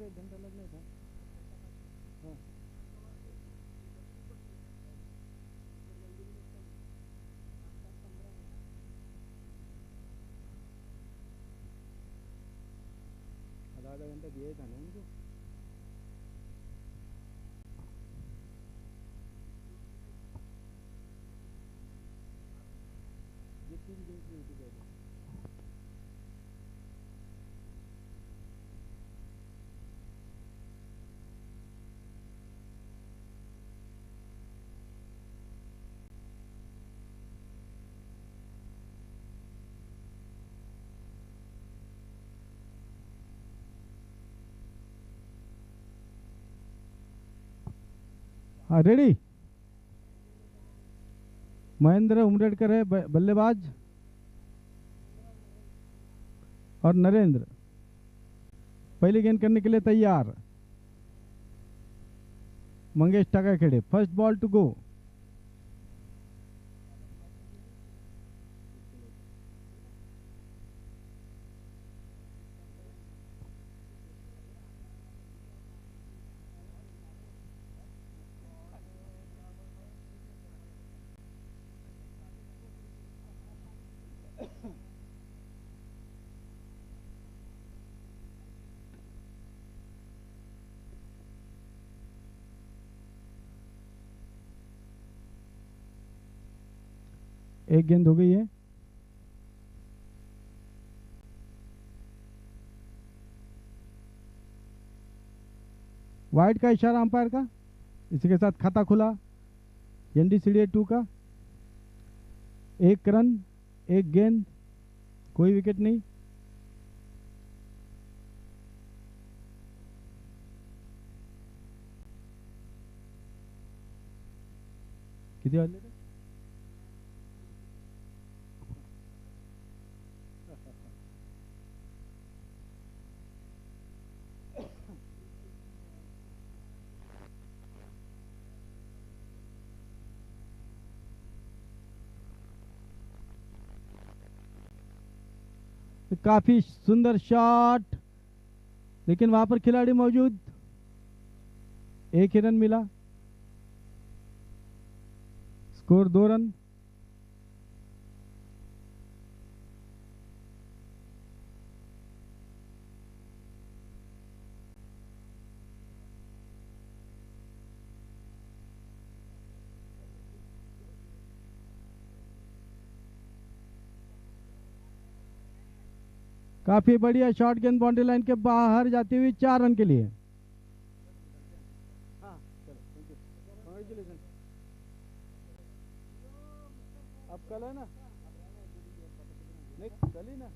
1 घंटा लगना था। हाँ आधा घंटा दिया ही था ना उनको। ये 3 गेम्स हुई थी पहले। हाँ रेडी। महेंद्र उमरेडकर है बल्लेबाज, और नरेंद्र पहली गेंद करने के लिए तैयार। मंगेश टाका खेड़े, फर्स्ट बॉल टू गो। एक गेंद हो गई है। वाइड का इशारा अंपायर का। इसी के साथ खाता खुला एनडीसीडीए 2 का। 1 रन 1 गेंद, कोई विकेट नहीं। कितने वाले थे? काफी सुंदर शॉट, लेकिन वहां पर खिलाड़ी मौजूद। 1 ही रन मिला, स्कोर 2 रन। काफी बढ़िया शॉट, गेंद बाउंड्री लाइन के बाहर जाती हुई 4 रन के लिए। हाँ चलो, थैंक यू, कांग्रेचुलेशन। अब कल है ना? नहीं कल ही ना?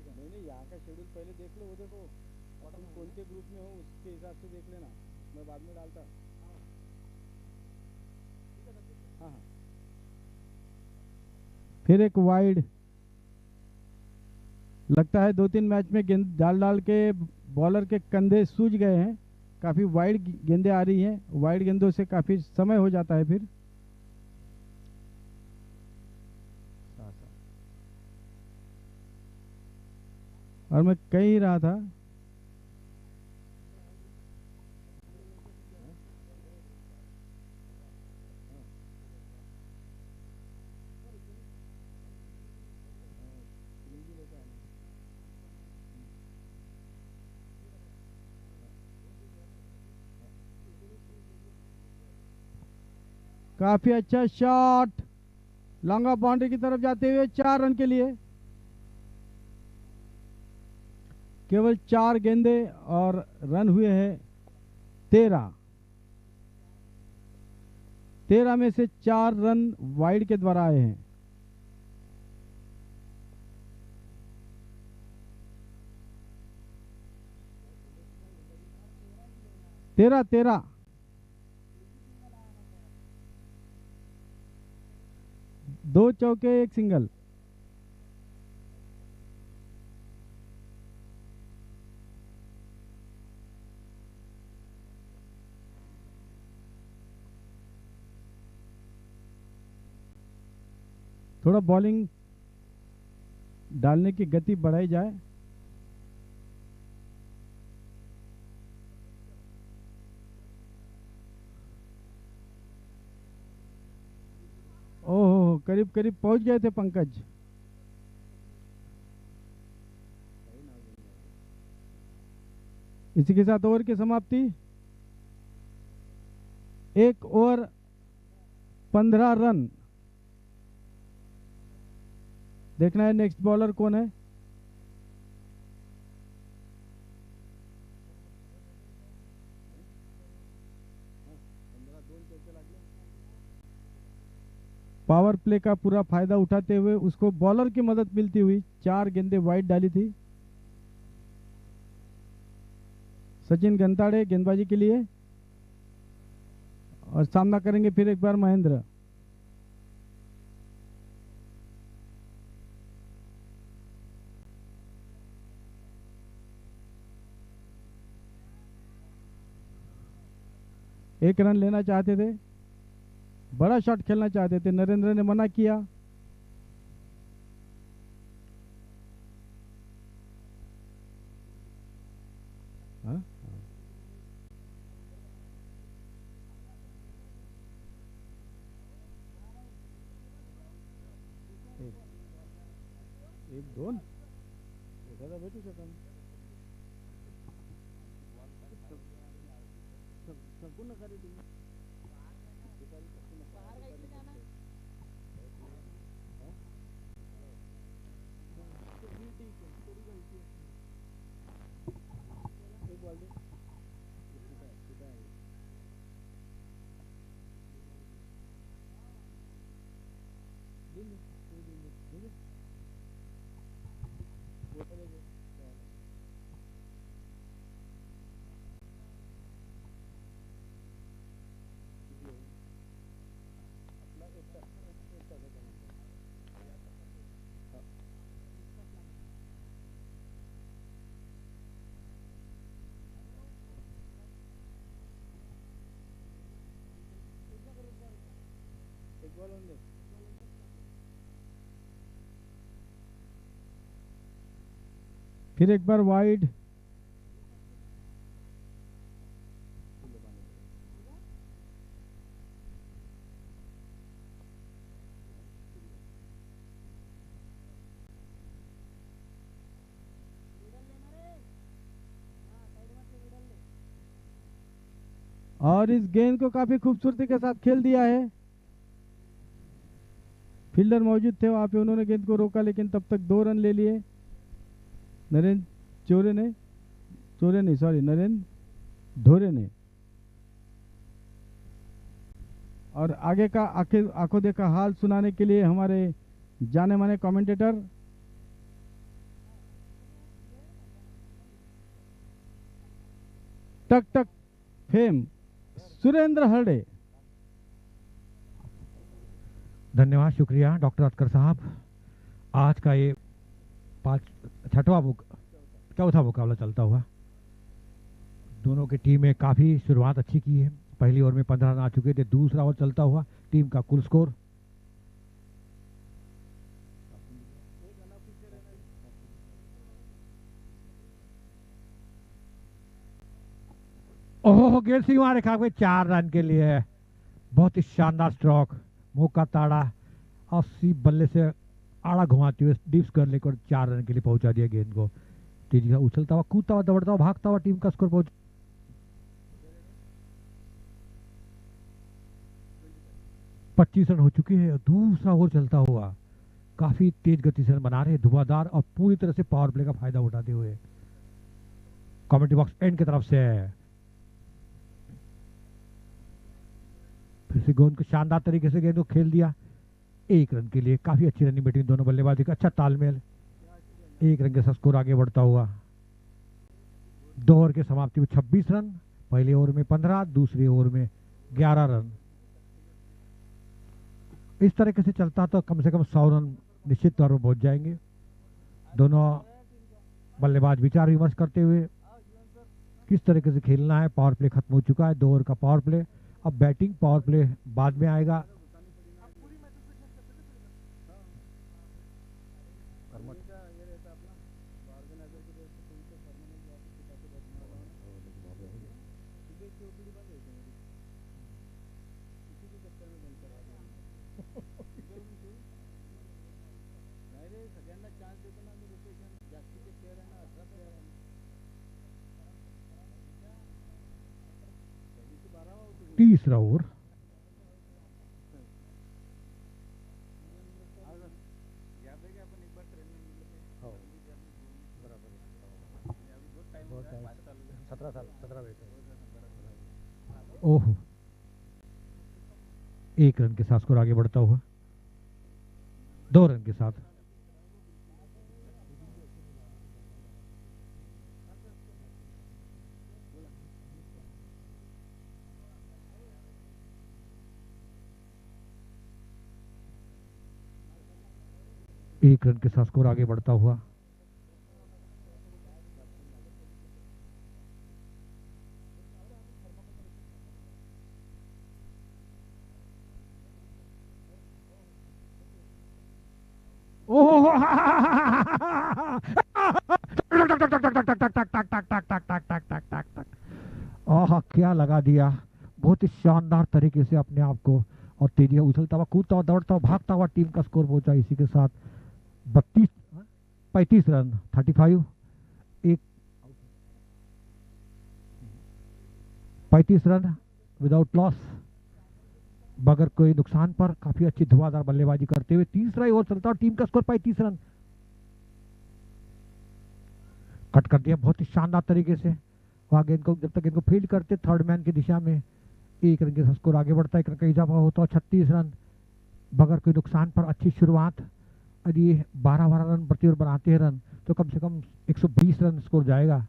नहीं नहीं, यहाँ का शेड्यूल पहले देख लो, वो देखो तुम कौन से ग्रुप में हो उसके हिसाब से देख लेना, मैं बाद में डालता। हाँ हाँ। फिर एक वाइड। लगता है 2-3 मैच में गेंद डाल डाल के बॉलर के कंधे सूज गए हैं। काफी वाइड गेंदें आ रही हैं, वाइड गेंदों से काफी समय हो जाता है फिर। और मैं कह ही रहा था, काफी अच्छा शॉट, लॉन्ग बाउंड्री की तरफ जाते हुए 4 रन के लिए। केवल 4 गेंदे और रन हुए हैं 13। 13 में से 4 रन वाइड के द्वारा आए हैं। तेरह 2 चौके 1 सिंगल। थोड़ा बॉलिंग डालने की गति बढ़ाई जाए। करीब करीब पहुंच गए थे पंकज। इसी के साथ ओवर की समाप्ति। 1 ओवर 15 रन। देखना है नेक्स्ट बॉलर कौन है। पावर प्ले का पूरा फायदा उठाते हुए उसको बॉलर की मदद मिलती हुई 4 गेंदें वाइड डाली थी। सचिन गंताड़े गेंदबाजी के लिए और सामना करेंगे फिर एक बार महेंद्र। एक रन लेना चाहते थे, बड़ा शॉट खेलना चाहते थे, नरेंद्र ने मना किया। हाँ? एक दोन एखादा भेटू शकन. संपूर्ण कार्य तुम्ही एक बॉल दे. फिर एक बार वाइड. और इस गेंद को काफी खूबसूरती के साथ खेल दिया है. फील्डर मौजूद थे वहां पे, उन्होंने गेंद को रोका, लेकिन तब तक 2 रन ले लिए नरेंद्र ढोरे ने. और आगे का आंखों देखा हाल सुनाने के लिए हमारे जाने माने कमेंटेटर टक टक फेम सुरेंद्र हरडे. धन्यवाद, शुक्रिया डॉक्टर अतकर साहब. आज का ये चौथा मुकाबला चलता हुआ. दोनों की टीमें काफ़ी शुरुआत अच्छी की है. पहली ओवर में 15 रन आ चुके थे. दूसरा ओवर चलता हुआ टीम का कुल स्कोर ओह गेंद सी वहां रखा हुआ 4 रन के लिए. बहुत ही शानदार स्ट्रोक. मौका ताड़ा 80 बल्ले से आड़ा घुमाते हुए डिप्स कर लेकर 4 रन के लिए पहुंचा दिया गेंद को. तेजी से उछलता हुआ, कूदता हुआ, दौड़ता हुआ, भागता हुआ टीम का स्कोर पहुंच 25 रन हो चुके हैं. दूसरा ओवर चलता हुआ काफी तेज गति से रन बना रहे हैं धुआंधार और पूरी तरह से पावर प्ले का फायदा उठाते हुए. कमेंट्री बॉक्स एंड की तरफ से फिर से गेंद को शानदार तरीके से गेंद को खेल दिया. 1 रन के लिए काफी अच्छी रनिंग बैटिंग दोनों बल्लेबाजी का अच्छा तालमेल. 1 रन के साथ स्कोर आगे बढ़ता हुआ. 2 ओवर के समाप्ति में 26 रन. पहले ओवर में 15, दूसरे ओवर में 11 रन. इस तरीके से चलता तो कम से कम 100 रन निश्चित तौर पर पहुंच जाएंगे. दोनों बल्लेबाज विचार विमर्श करते हुए किस तरीके से खेलना है. पावर प्ले खत्म हो चुका है. 2 ओवर का पावर प्ले. अब बैटिंग पावर प्ले बाद में आएगा. तीसरा ओवर। ओह, 1 रन के साथ स्कोर आगे बढ़ता हुआ 2 रन के साथ। एक रन के साथ स्कोर आगे बढ़ता हुआ ओह, क्या लगा दिया, बहुत ही शानदार तरीके से अपने आप को, और तेजी उछलता हुआ, कूदता हुआ, दौड़ता हुआ, भागता हुआ टीम का स्कोर पहुंचा। इसी के साथ 35 रन, 35 एक 35 रन विदाउट लॉस, बगैर कोई नुकसान पर काफी अच्छी धुआंधार बल्लेबाजी करते हुए तीसरा ओवर चलता और टीम का स्कोर 35 रन कट कर दिया बहुत ही शानदार तरीके से। वहां गेंद को, जब तक गेंद को फील्ड करते थर्ड मैन की दिशा में 1 रन के स्कोर आगे बढ़ता है। 1 रन का इजाफा होता है 36 रन बगैर कोई नुकसान पर। अच्छी शुरुआत, यदि 12 रन प्रति ओवर बनाते हैं रन तो कम से कम 120 रन स्कोर जाएगा।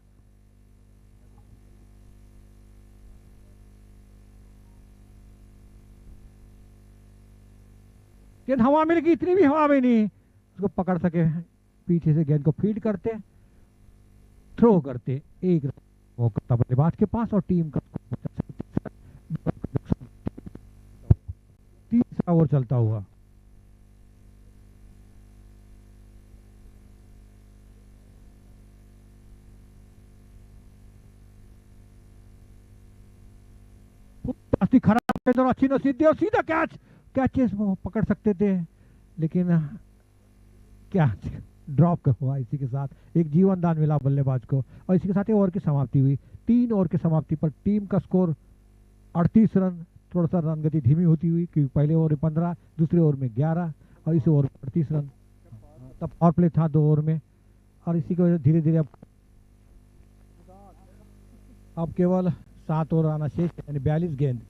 गेंद हवा में, लेकिन इतनी भी हवा में नहीं उसको पकड़ सके। पीछे से गेंद को फीड करते, थ्रो करते, 1 रन करता बल्लेबाज के पास और टीम का तीसरा ओवर चलता हुआ। खराब गेंद और अच्छी नसीब और सीधा कैचेस वो पकड़ सकते थे, लेकिन कैच ड्रॉप हुआ। इसी के साथ एक जीवन दान मिला बल्लेबाज को और इसी के साथ ओवर की समाप्ति हुई। 3 ओवर की समाप्ति पर टीम का स्कोर 38 रन। थोड़ा सा रन गति धीमी होती हुई, क्योंकि पहले ओवर में 15, दूसरे ओवर में 11 और इस ओवर में 38 रन। तब पावर प्ले था 2 ओवर में और इसी को धीरे धीरे अब केवल 7 ओवर आना शेष, यानी 42 गेंद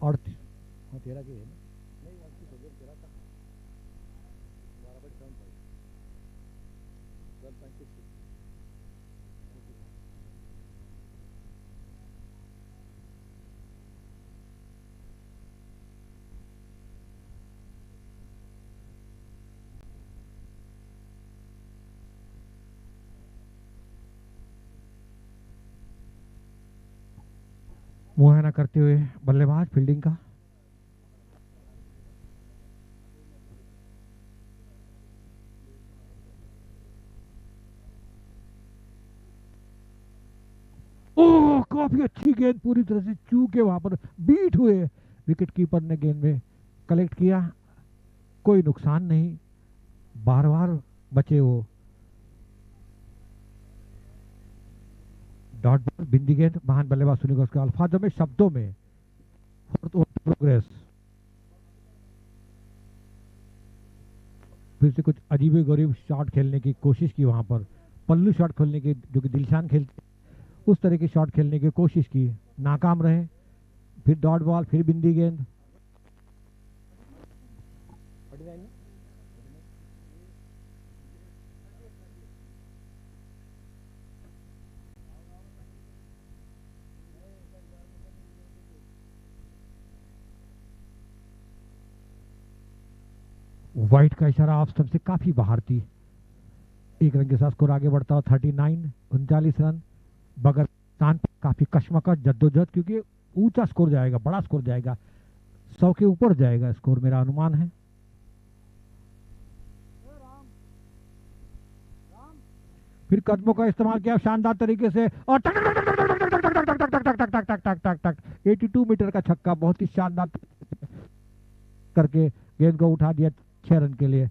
और 13 की है। मुआयना करते हुए बल्लेबाज फील्डिंग का। ओह, काफी अच्छी गेंद, पूरी तरह से चूके वहां पर बीट हुए। विकेट कीपर ने गेंद में कलेक्ट किया, कोई नुकसान नहीं, बार बार बचे वो। डॉट बॉल, बिंदी गेंद, महान बल्लेबाज सुनील गावस्कर अल्फाजों में, शब्दों में प्रोग्रेस। फिर से कुछ अजीब गरीब शॉट खेलने की कोशिश की वहां पर, पल्लू शॉट खेलने की, जो कि दिलशान खेलते उस तरह की शॉट खेलने की कोशिश की, नाकाम रहे। फिर डॉट बॉल, फिर बिंदी गेंद। व्हाइट का इशारा ऑफ स्टंप से काफी बाहर थी। 1 रन के साथ स्कोर आगे बढ़ता हुआ 39, 39 रन बगैर स्थान पर। काफी कश्मकश जद्दोजहद, क्योंकि ऊंचा स्कोर जाएगा, बड़ा स्कोर जाएगा, 100 के ऊपर जाएगा स्कोर, मेरा अनुमान है। फिर कदमों का इस्तेमाल किया शानदार तरीके से और 82 मीटर का छक्का, बहुत ही शानदार करके गेंद को उठा दिया 6 रन के लिए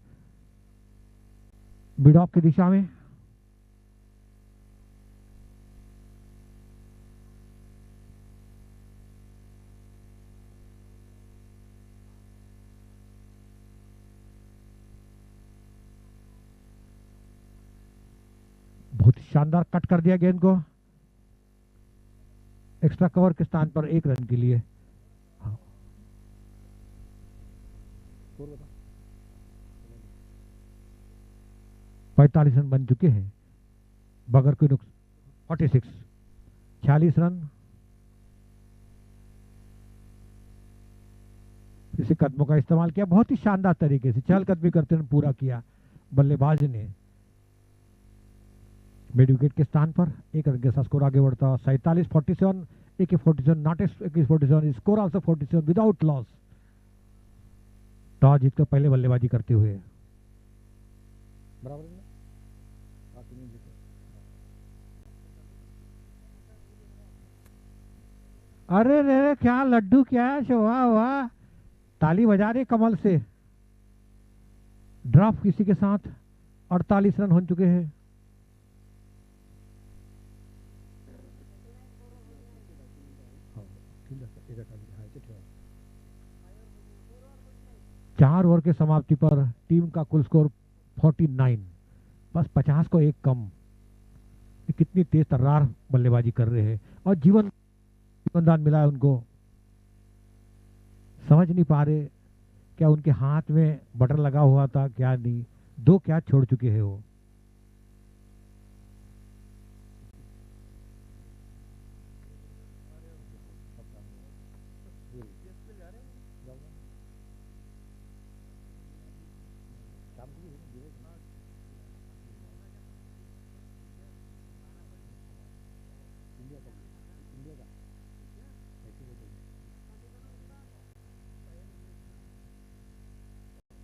मिड ऑफ की दिशा में। शानदार कट कर दिया गेंद को एक्स्ट्रा कवर के स्थान पर 1 रन के लिए। 45 रन बन चुके हैं बगैर कोई नुकसान। 46 46 रन। इसी कदमों का इस्तेमाल किया बहुत ही शानदार तरीके से, चहलकदमी करते हुए पूरा किया बल्लेबाज ने। मिड विकेट के स्थान पर 1 रन के साथ स्कोर आगे बढ़ता हुआ 47 47 AK 47 not 47 score also 47 without loss. Toss जीतकर पहले बल्लेबाजी करते हुए बराबर। अरे रे क्या लड्डू, क्या वाह वाह, ताली बजा रहे कमल से। ड्रॉप किसी के साथ 48 रन हो चुके हैं। चार ओवर के समाप्ति पर टीम का कुल स्कोर 49, बस 50 को 1 कम। कितनी तेज तर्रार बल्लेबाजी कर रहे हैं और जीवनदान मिला है उनको। समझ नहीं पा रहे क्या उनके हाथ में बटन लगा हुआ था क्या नहीं। 2 कैच छोड़ चुके हैं वो।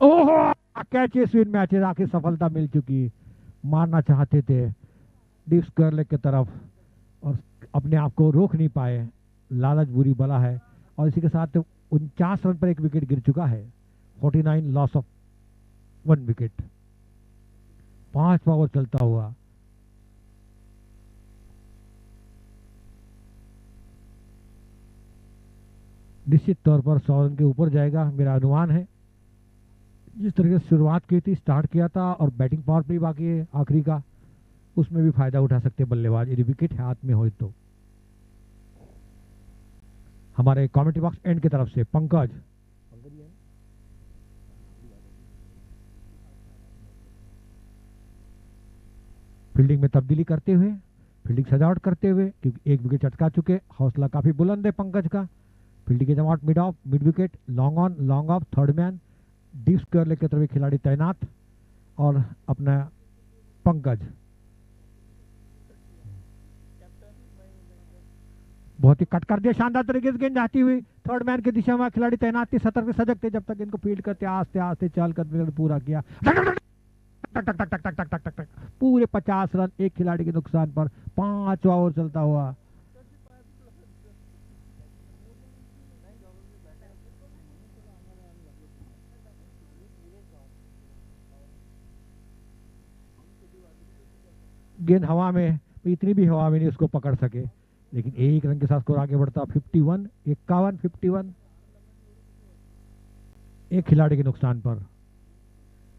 ओहो, कैचेस विन मैचेस, आखिर सफलता मिल चुकी। मारना चाहते थे डीप स्क्वायर लेग की तरफ और अपने आप को रोक नहीं पाए। लालच बुरी बला है और इसी के साथ 49 रन पर 1 विकेट गिर चुका है। 49 लॉस ऑफ 1 विकेट। 5 ओवर चलता हुआ। निश्चित तौर पर 100 रन के ऊपर जाएगा मेरा अनुमान है। जिस तरीके से शुरुआत की थी, स्टार्ट किया था और बैटिंग पावर प्ले बाकी है आखिरी का, उसमें भी फायदा उठा सकते हैं बल्लेबाज यदि विकेट हाथ में हो तो। हमारे कमेंट्री बॉक्स एंड की तरफ से पंकज फील्डिंग में तब्दीली करते हुए, फील्डिंग सजावट करते हुए, क्योंकि 1 विकेट चटका चुके। हौसला काफी बुलंद है पंकज का। फील्डिंग की जमावट mid of, mid wicket, long on, long off, third man, deep square leg की तरफ खिलाड़ी तैनात और अपना पंकज बहुत ही कट कर दिया शानदार तरीके से गेंद जाती हुई। थर्ड मैन की दिशा में खिलाड़ी तैनात थे, सतर्क सजग थे जब तक इनको फील्ड करते। आस्ते आस्ते चल कर पूरा किया। टक टक टक टक टक टक टक टक पूरे 50 रन 1 खिलाड़ी के नुकसान पर 5 ओवर चलता हुआ। गेंद हवा में, इतनी भी हवा में नहीं उसको पकड़ सके, लेकिन 1 रन के साथ स्कोर आगे बढ़ता 51 51 1 खिलाड़ी के नुकसान पर।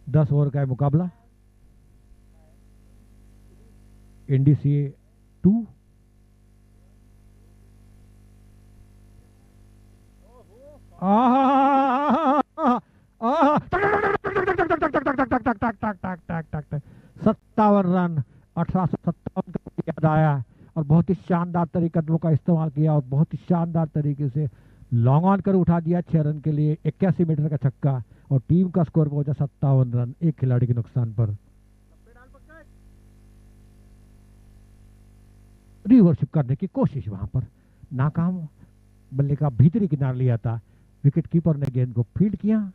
10 ओवर का है मुकाबला। NDCA 2 57 रन 1857 का याद आया और बहुत ही शानदार तरीके कदमों का इस्तेमाल किया और बहुत ही शानदार तरीके से लॉन्ग ऑन कर उठा दिया 6 रन के लिए। 81 मीटर का छक्का और टीम का स्कोर पहुंचा 57 रन 1 खिलाड़ी के नुकसान पर। रिवर्सिप करने की कोशिश वहां पर नाकाम। बल्ले का भीतरी किनारे लिया था, विकेट कीपर ने गेंद को फील्ड किया।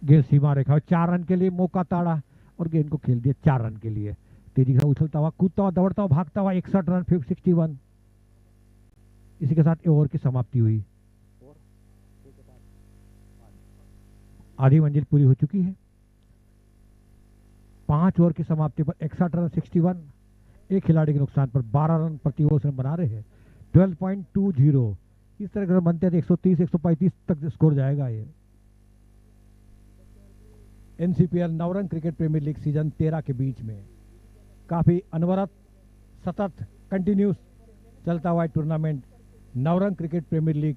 गेंद सीमा रेखा 4 रन के लिए मौका ताड़ा और गेंद को खेल दिया 4 रन के लिए। तेजी से उछलता हुआ, कूदता हुआ, दौड़ता हुआ, भागता हुआ 61 रन 61। इसी के साथ ओवर की समाप्ति हुई। आधी मंजिल पूरी हो चुकी है। 5 ओवर की समाप्ति पर 61 रन 61, एक खिलाड़ी के नुकसान पर 12 रन प्रति ओवर से बना रहे हैं। 12.20 इस तरह के बनते हैं 130 135 तक स्कोर जाएगा ये। NCPL Navrang cricket premier league season 13 के बीच में काफी अनवरत सतत कंटिन्यूस चलता हुआ tournament Navrang cricket premier league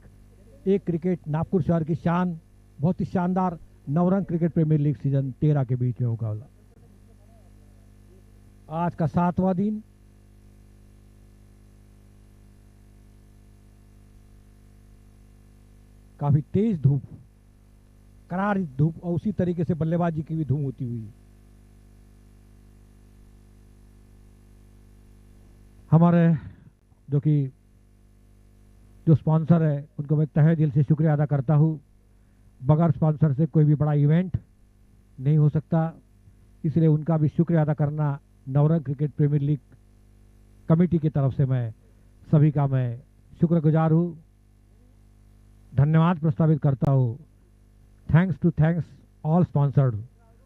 एक क्रिकेट नागपुर शहर की शान, बहुत ही शानदार Navrang cricket premier league season 13 के बीच में मुकाबला। आज का 7वां दिन। काफी तेज धूप, करारी धूप और उसी तरीके से बल्लेबाजी की भी धूम होती हुई। हमारे जो स्पॉन्सर है उनको मैं तहे दिल से शुक्रिया अदा करता हूं। बगैर स्पॉन्सर से कोई भी बड़ा इवेंट नहीं हो सकता, इसलिए उनका भी शुक्रिया अदा करना Navrang cricket premier league committee की तरफ से मैं सभी का मैं शुक्रगुजार हूं, धन्यवाद प्रस्तावित करता हूं। Thanks all sponsored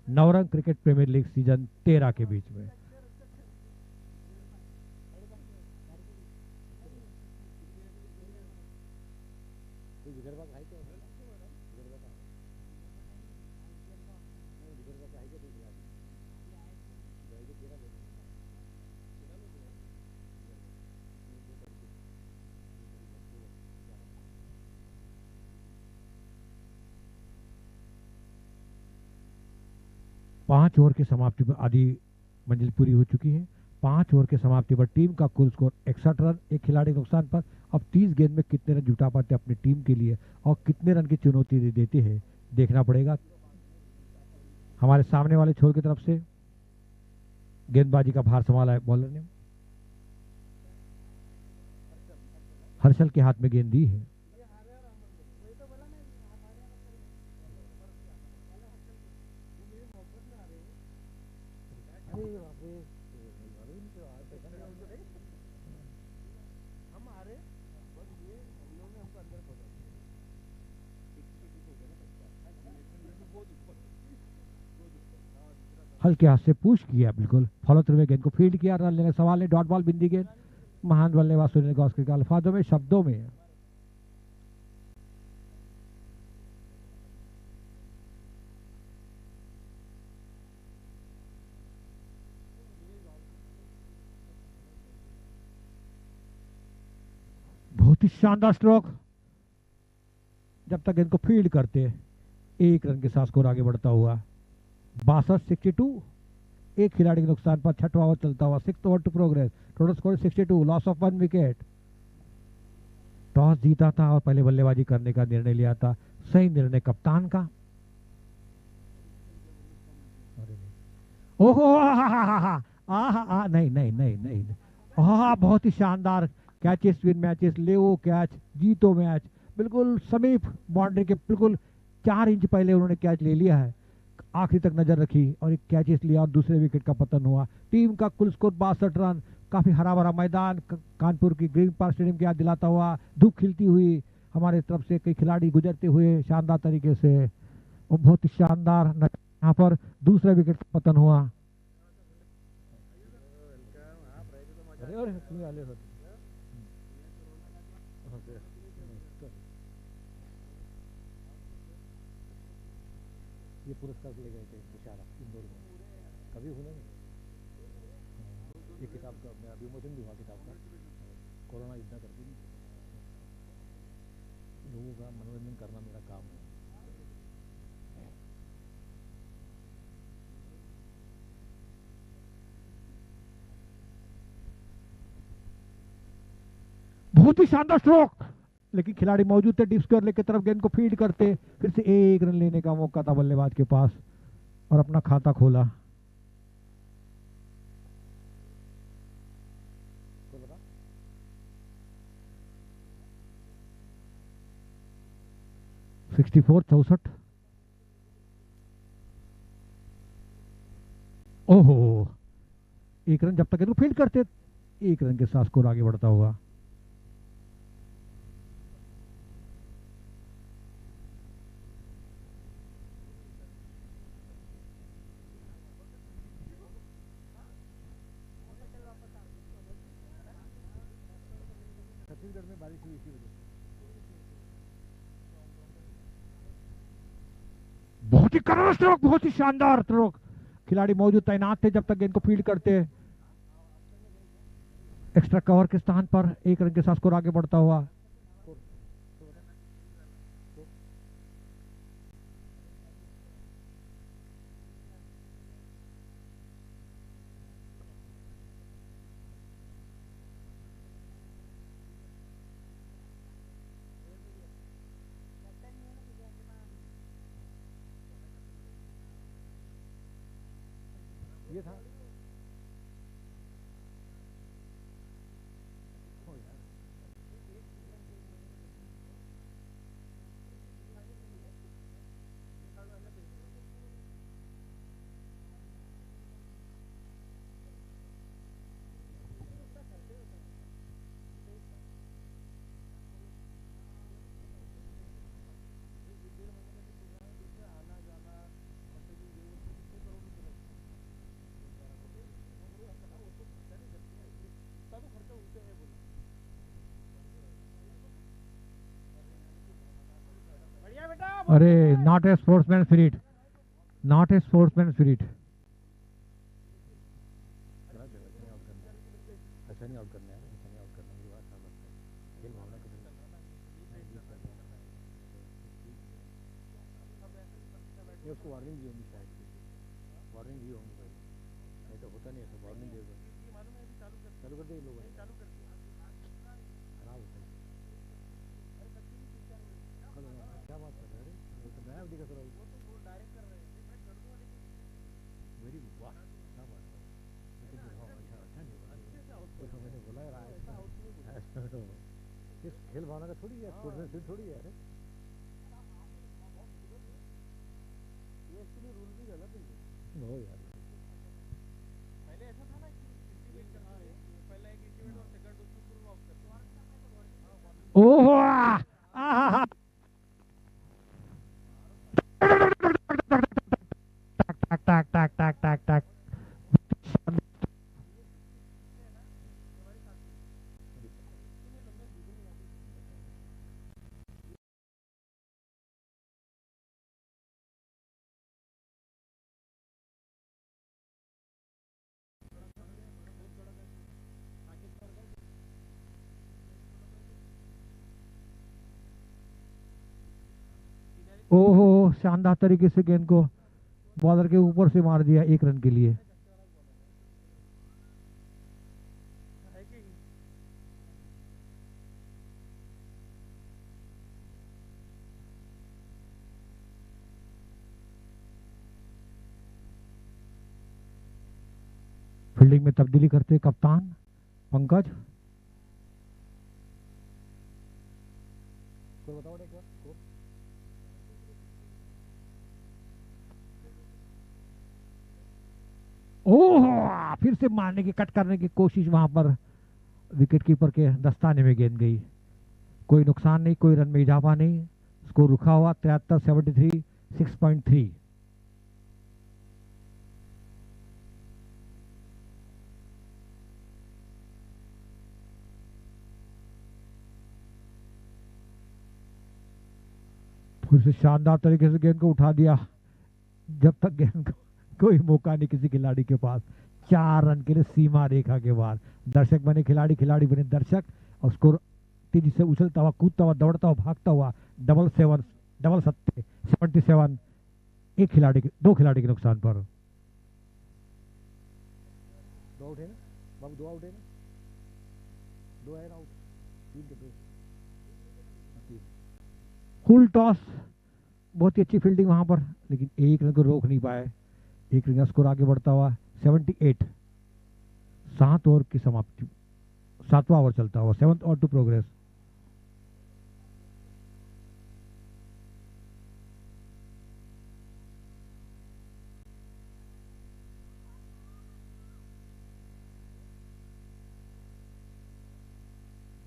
Navrang cricket premier league season 13 के बीच में। पांच ओवर की समाप्ति पर आधी मंजिल पूरी हो चुकी है। 5 ओवर के समाप्ति पर टीम का कुल स्कोर 61 रन, एक खिलाड़ी के नुकसान पर। अब 30 गेंद में कितने रन जुटा पाते अपनी टीम के लिए और कितने रन की चुनौती देते हैं देखना पड़ेगा। हमारे सामने वाले छोर की तरफ से गेंदबाजी का भार संभाला है बॉलर ने, हर्षल के हाथ में गेंद दी है। हल्के हाथ से पुश किया, बिल्कुल फॉलो थ्रू में गेंद को फील्ड किया, रन लेने सवाल है। डॉट बॉल बिंदी गेंद महान बल्लेबाज सुनील गावस्कर के अल्फाजों में, शब्दों में। बहुत ही शानदार स्ट्रोक। जब तक गेंद को फील्ड करते 1 रन के साथ स्कोर आगे बढ़ता हुआ 62-62। एक खिलाड़ी के नुकसान पर 6वां ओवर चलता हुआ 6th over to progress. Total score 62, loss of 1 wicket. Toss जीता था और पहले बल्लेबाजी करने का निर्णय लिया था, सही निर्णय कप्तान का। ओहो नहीं नहीं नहीं नहीं, हाँ बहुत ही शानदार कैचेस विन मैचेस, ले वो कैच जीतो मैच। बिल्कुल समीप बाउंड्री के बिल्कुल 4 इंच पहले उन्होंने कैच ले लिया है, आखिरी तक नजर रखी और एक कैचेस लिया और दूसरे विकेट का पतन हुआ। टीम का कुल स्कोर 62 रन। काफी हरा भरा मैदान, कानपुर की ग्रीन पार्क स्टेडियम की याद दिलाता हुआ, धूप खिलती हुई, हमारे तरफ से कई खिलाड़ी गुजरते हुए शानदार तरीके से, और बहुत ही शानदार यहाँ पर दूसरे विकेट का पतन हुआ। ये पुरस्कार ले गए थे बेचारा इंदौर में, कभी हुआ नहीं। ये किताब का मेरा विमोचन भी हुआ किताब का, कोरोना इतना करती नहीं। लोगों का मनोरंजन करना मेरा काम है। बहुत ही शानदार स्ट्रोक, लेकिन खिलाड़ी मौजूद थे, डीप स्क्वायर लेके तरफ गेंद को फील्ड करते, फिर से 1 रन लेने का मौका था बल्लेबाज के पास और अपना खाता खोला। (64) 64। ओहो, 1 रन जब तक गेंद को फील्ड करते 1 रन के साथ स्कोर आगे बढ़ता हुआ। छत्तीसगढ़ में बारिश हुई इसी वजह से। बहुत ही कड़ा स्ट्रोक, बहुत ही शानदार स्ट्रोक। खिलाड़ी मौजूद तैनात थे जब तक गेंद को फील्ड करते। एक्स्ट्रा कवर के स्थान पर 1 रन के साथ स्कोर आगे बढ़ता हुआ। ये था अरे not a sportsman spirit, not a sportsman spirit. ऐसा नहीं आउट करना है, ऐसा नहीं आउट करना, मेरी बात समझ सकते हैं। खेल भावना को ये उसको वार्निंग दी होगी शायद, वार्निंग दी होगी भाई, नहीं तो होता नहीं ऐसा, वार्निंग देगा। चालू कर दे लोग, खराब होता है। क्या बात कर रहे हैं, वो तो नया दिखा सर, मेरी वाह क्या बात है। अच्छा नहीं तो मैंने बोला यार इस खेल भावना का थोड़ी है, स्पोर्ट्समैनशिप थोड़ी है। ये एक्चुअली रूल भी गलत है। हो यार पहले ऐसा था ना कि इंटीमेट करना है, पहला एक इंटीमेट और सेकंड उसमें पूर्व ऑफ करते। ओहो आहा टक टक टक टक टक। ओहो शानदार तरीके से गेंद को बॉलर के ऊपर से मार दिया 1 रन के लिए। फील्डिंग में तब्दीली करते कप्तान पंकज। बताओ एक बार। ओह फिर से मारने की, कट करने की कोशिश, वहां पर विकेट कीपर के दस्ताने में गेंद गई। कोई नुकसान नहीं, कोई रन में इजाफा नहीं, स्कोर रुका हुआ 73-73 6.3। फिर से शानदार तरीके से गेंद को उठा दिया, जब तक गेंद को कोई मौका नहीं किसी खिलाड़ी के पास। 4 रन के लिए सीमा रेखा के बाद दर्शक बने खिलाड़ी, खिलाड़ी बने दर्शक, और स्कोर तेजी से उछलता हुआ, कूदता हुआ, दौड़ता हुआ, भागता हुआ, डबल सत्ते 77। दो खिलाड़ी के नुकसान पर। 2 आउट है ना बाबू, 2 आउट है ना, 2 है आउट, 3 के 2। फुल टॉस, बहुत ही अच्छी फील्डिंग वहां पर, लेकिन 1 रन को रोक नहीं पाए। 1 रन का स्कोर आगे बढ़ता हुआ 78। 7 ओवर की समाप्ति, 7वां ओवर चलता हुआ, 7th ओवर टू प्रोग्रेस।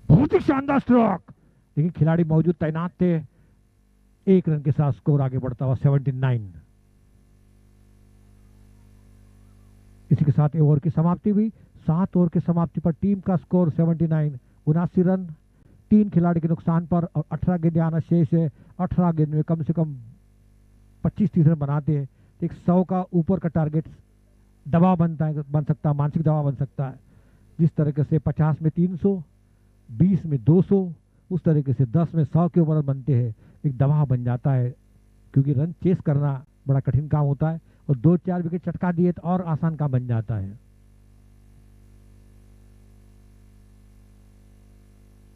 बहुत ही शानदार स्ट्रोक, लेकिन खिलाड़ी मौजूद तैनात थे। 1 रन के साथ स्कोर आगे बढ़ता हुआ 79। इसी के साथ ओवर की समाप्ति हुई। 7 ओवर की समाप्ति पर टीम का स्कोर 79, 79 रन, 3 खिलाड़ी के नुकसान पर और 18 गेंदें आना शेष है। 18 गेंद में कम से कम 25-30 रन बनाते हैं तो एक 100 का ऊपर का टारगेट दबाव बन सकता है, मानसिक दबाव बन सकता है। जिस तरीके से 50 में 300, 20 में 200, उस तरीके से 10 में 100 के ऊपर बनते हैं, एक दबाव बन जाता है, क्योंकि रन चेस करना बड़ा कठिन काम होता है और 2-4 विकेट चटका दिए तो और आसान काम बन जाता है।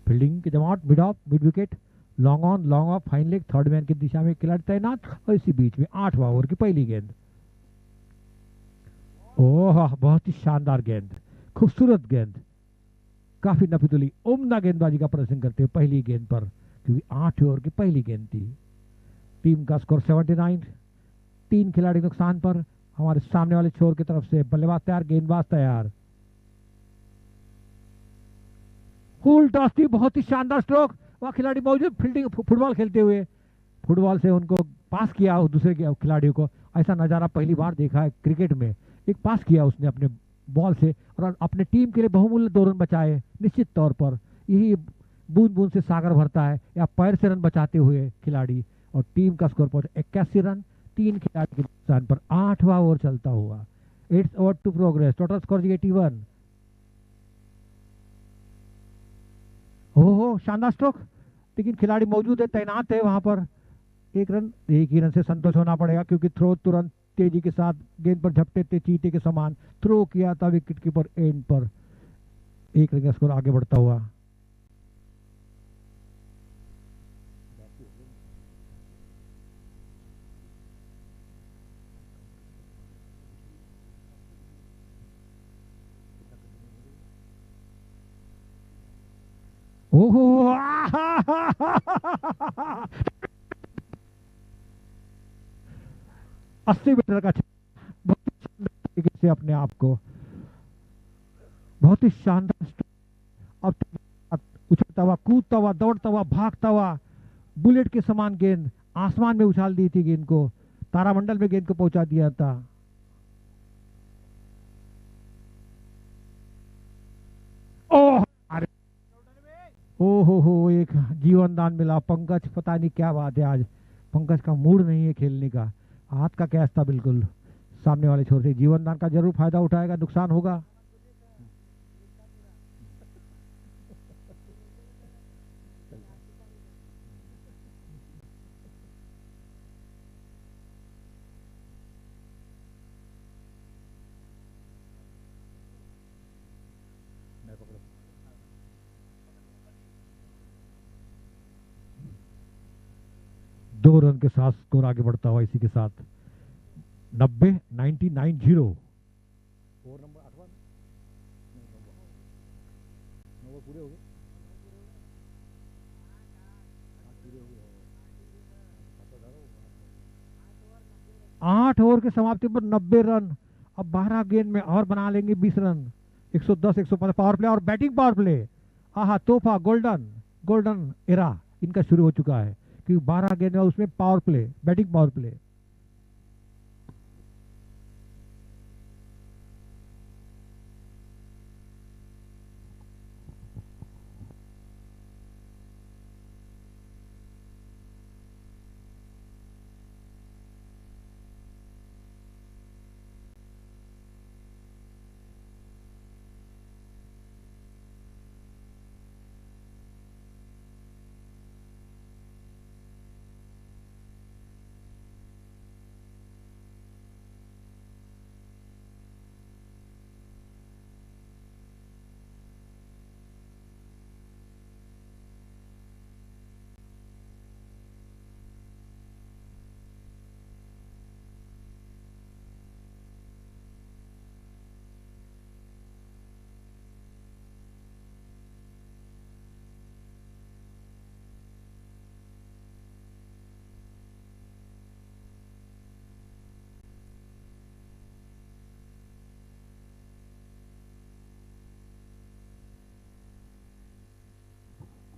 फील्डिंग की जमावट, mid of, mid wicket, long on, long off, fine leg, third man की दिशा में खिलाड़ी तैनात और इसी बीच में 8वां ओवर की पहली गेंद। ओह, बहुत ही शानदार गेंद, खूबसूरत गेंद, काफी नफीतुली उम्दा गेंदबाजी का प्रदर्शन करते हुए पहली गेंद पर, क्योंकि 8 ओवर की पहली गेंद थी। टीम का स्कोर 79। 3 खिलाड़ी नुकसान पर हमारे सामने वाले छोर की तरफ से बल्लेबाज तैयार, गेंदबाज तैयार। फुल टॉस थी, बहुत ही शानदार स्ट्रोक, वह खिलाड़ी मौजूद फील्डिंग फुटबॉल खेलते हुए फुटबॉल से उनको पास किया दूसरे खिलाड़ियों को। ऐसा नजारा पहली बार देखा है क्रिकेट में, एक पास किया उसने अपने बॉल से और अपने टीम के लिए बहुमूल्य 2 रन बचाए। निश्चित तौर पर यही बूंद बूंद से सागर भरता है, या पैर से रन बचाते हुए खिलाड़ी, और टीम का स्कोर पहुंचा 81 रन। 3 खिलाड़ी के नुकसान पर 8वां ओवर चलता हुआ, 8 over to progress, total score 81। हो शानदार स्ट्रोक, लेकिन खिलाड़ी मौजूद है, तैनात है वहां पर। एक ही रन से संतोष होना पड़ेगा, क्योंकि थ्रो तुरंत तेजी के साथ गेंद पर झपटे थे, चीते के समान थ्रो किया था विकेट कीपर एंड पर। 1 रन का स्कोर आगे बढ़ता हुआ। ओहो 80 मीटर का बहुत ही शानदार तरीके से अपने आप को, बहुत ही शानदार। अब उछलता हुआ, कूदता हुआ, दौड़ता हुआ, भागता हुआ, बुलेट के समान गेंद आसमान में उछाल दी थी, गेंद को तारामंडल में गेंद को पहुंचा दिया था। ओह अरे हो, एक जीवन दान मिला पंकज, पता नहीं क्या बात है, आज पंकज का मूड नहीं है खेलने का, हाथ का कैच था बिल्कुल सामने वाले छोर से। जीवन दान का जरूर फायदा उठाएगा, नुकसान होगा। दो रन के साथ स्कोर आगे बढ़ता हुआ, इसी के साथ 90-90। ओवर नंबर 8वां पूरे हो गए। 8 ओवर के समाप्ति पर 90 रन। अब 12 गेंद में और बना लेंगे 20 रन। 110-115 पावर प्ले और बैटिंग पावर प्ले। आहा, तोहफा, गोल्डन एरा इनका शुरू हो चुका है, क्योंकि 12 गेंद में उसमें power play, batting power play.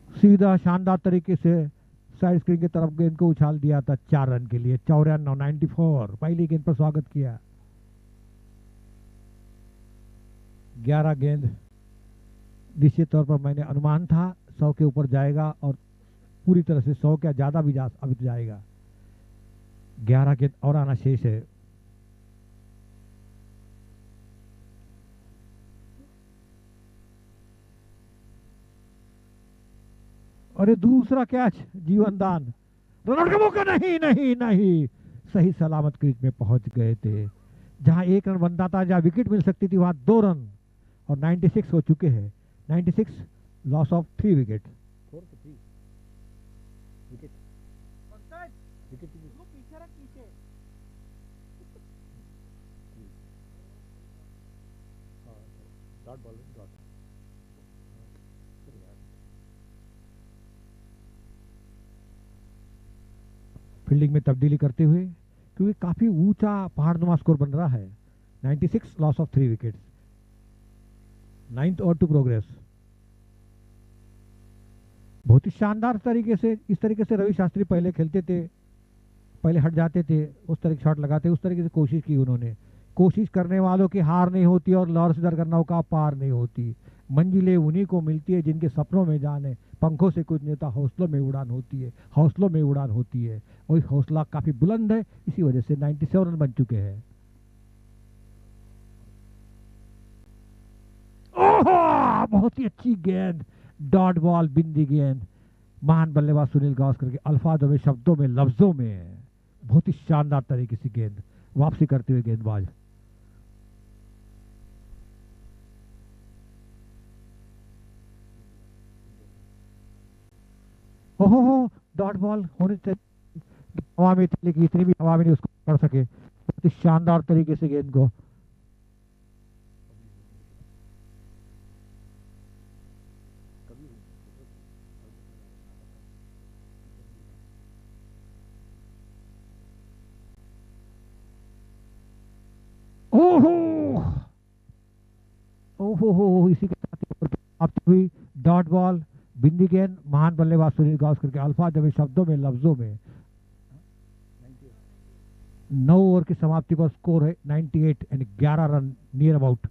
सीधा शानदार तरीके से साइड स्क्रीन की तरफ गेंद को उछाल दिया था 4 रन के लिए। 94 पहली गेंद पर स्वागत किया। 11 गेंद निश्चित तौर पर मैंने अनुमान था 100 के ऊपर जाएगा और पूरी तरह से 100 क्या ज्यादा भी जा अभी तो जाएगा। 11 गेंद और आना शेष है। अरे दूसरा कैच, जीवन दान, रनआउट का मौका, नहीं नहीं नहीं, सही सलामत क्रीज में पहुंच गए थे। जहां एक रन बनता था, जहां विकेट मिल सकती थी, वहां 2 रन और 96 हो चुके हैं। 96, लॉस ऑफ 3 विकेट। फील्डिंग में तब्दीली करते हुए, क्योंकि काफी ऊंचा पहाड़नुमा स्कोर बन रहा है। 96, loss of 3 wickets, 9th over to progress. बहुत ही शानदार तरीके से, इस तरीके से रवि शास्त्री पहले खेलते थे, पहले हट जाते थे, उस तरह के शॉट लगाते, उस तरीके से कोशिश की उन्होंने। कोशिश करने वालों की हार नहीं होती और लहर से दरगन्नाओं का पार नहीं होती। मंजिलें उन्हीं को मिलती है जिनके सपनों में जान है। पंखों से कुछ नहीं होता, हौसलों में उड़ान होती है, हौसलों में उड़ान होती है। वही हौसला काफी बुलंद है, इसी वजह से 97 रन बन चुके हैं। ओहो, बहुत ही अच्छी गेंद, डॉट बॉल, बिंदी गेंद। महान बल्लेबाज सुनील गावस्कर के अल्फाजों में, शब्दों में, लफ्जों में बहुत ही शानदार तरीके से गेंद वापसी करते हुए गेंदबाज। ओहो, डॉट बॉल होने से हवा में थी, लेकिन इतनी भी हवा में नहीं उसको कर सके। बहुत ही शानदार तरीके से गेंद को, ओहो ओहो हो, इसी के साथ ही समाप्ति हुई। डॉट बॉल, बिंदी गेंद, महान बल्लेबाज सुनील गावस्कर के अल्फाजों में, शब्दों में, लफ्जों में। 9 ओवर की समाप्ति पर स्कोर है 98 एंड 11 रन नियर अबाउट।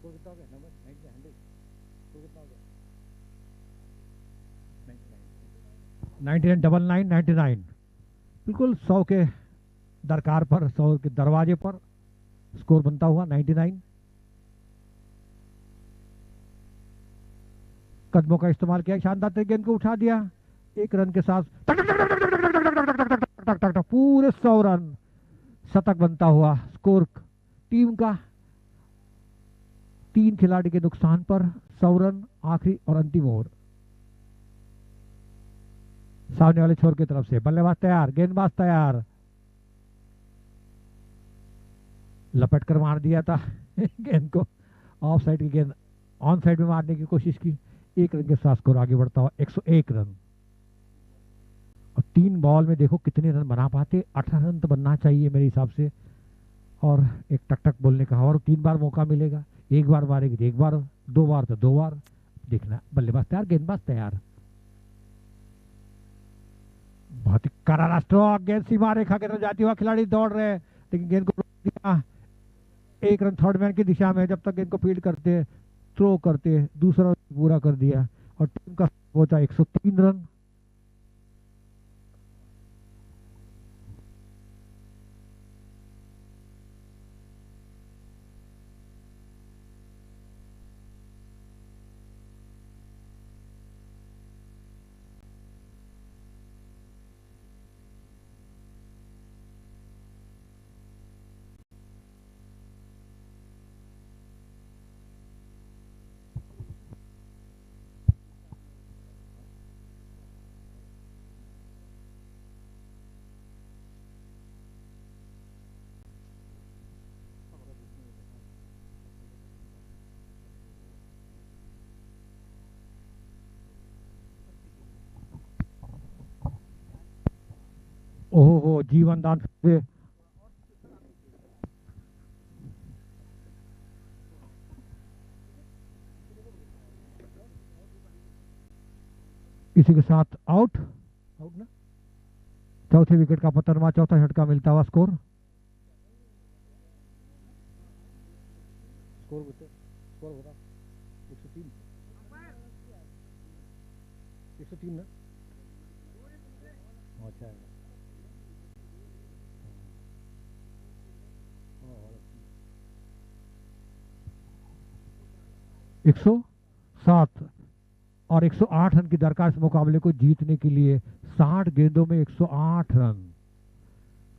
कितना हो गया नंबर 99? 99 बिल्कुल 100 के दरकार पर, 100 के दरवाजे पर स्कोर बनता हुआ 99। कदमों का इस्तेमाल किया, शानदार तरीके गेंद को उठा दिया, 1 रन के साथ पूरे 100 रन, शतक बनता हुआ स्कोर टीम का। 3 खिलाड़ी के नुकसान पर 100 रन, आखिरी और अंतिम ओवर। सामने वाले छोर की तरफ से बल्लेबाज तैयार, गेंदबाज तैयार, लपट कर मार दिया था गेंद को, ऑफ साइड की गेंद ऑन साइड में मारने की कोशिश की। 1 रन के साथ स्कोर आगे बढ़ता हुआ 101 रन। और 3 बॉल में देखो कितने रन बना पाते, 18 रन तो बनना चाहिए मेरे हिसाब से। और एक टक टक बोलने का, और 3 बार मौका मिलेगा, 1 बार मारेगी तो 1 बार, 2 बार तो 2 बार, देखना। बल्लेबाज तैयार, गेंदबाज तैयार। बहुत ही करारा स्ट्रोक, गेंद सीमा रेखा के तरफ जाती हुआ, खिलाड़ी दौड़ रहे हैं लेकिन गेंद को रोक दिया। 1 रन थर्ड मैन की दिशा में, जब तक गेंद को फील्ड करते, थ्रो करते, दूसरा पूरा कर दिया और टीम का पहुंचा 103 रन। ओहो हो, जीवन दान से इसी के साथ आउट। आउट ना, चौथे विकेट का पतन हुआ, चौथा झटका मिलता हुआ स्कोर। स्कोर स्कोर हो रहा 103, 103 ना। अच्छा है। 107 और 108 रन की दरकार इस मुकाबले को जीतने के लिए। 60 गेंदों में 108 रन,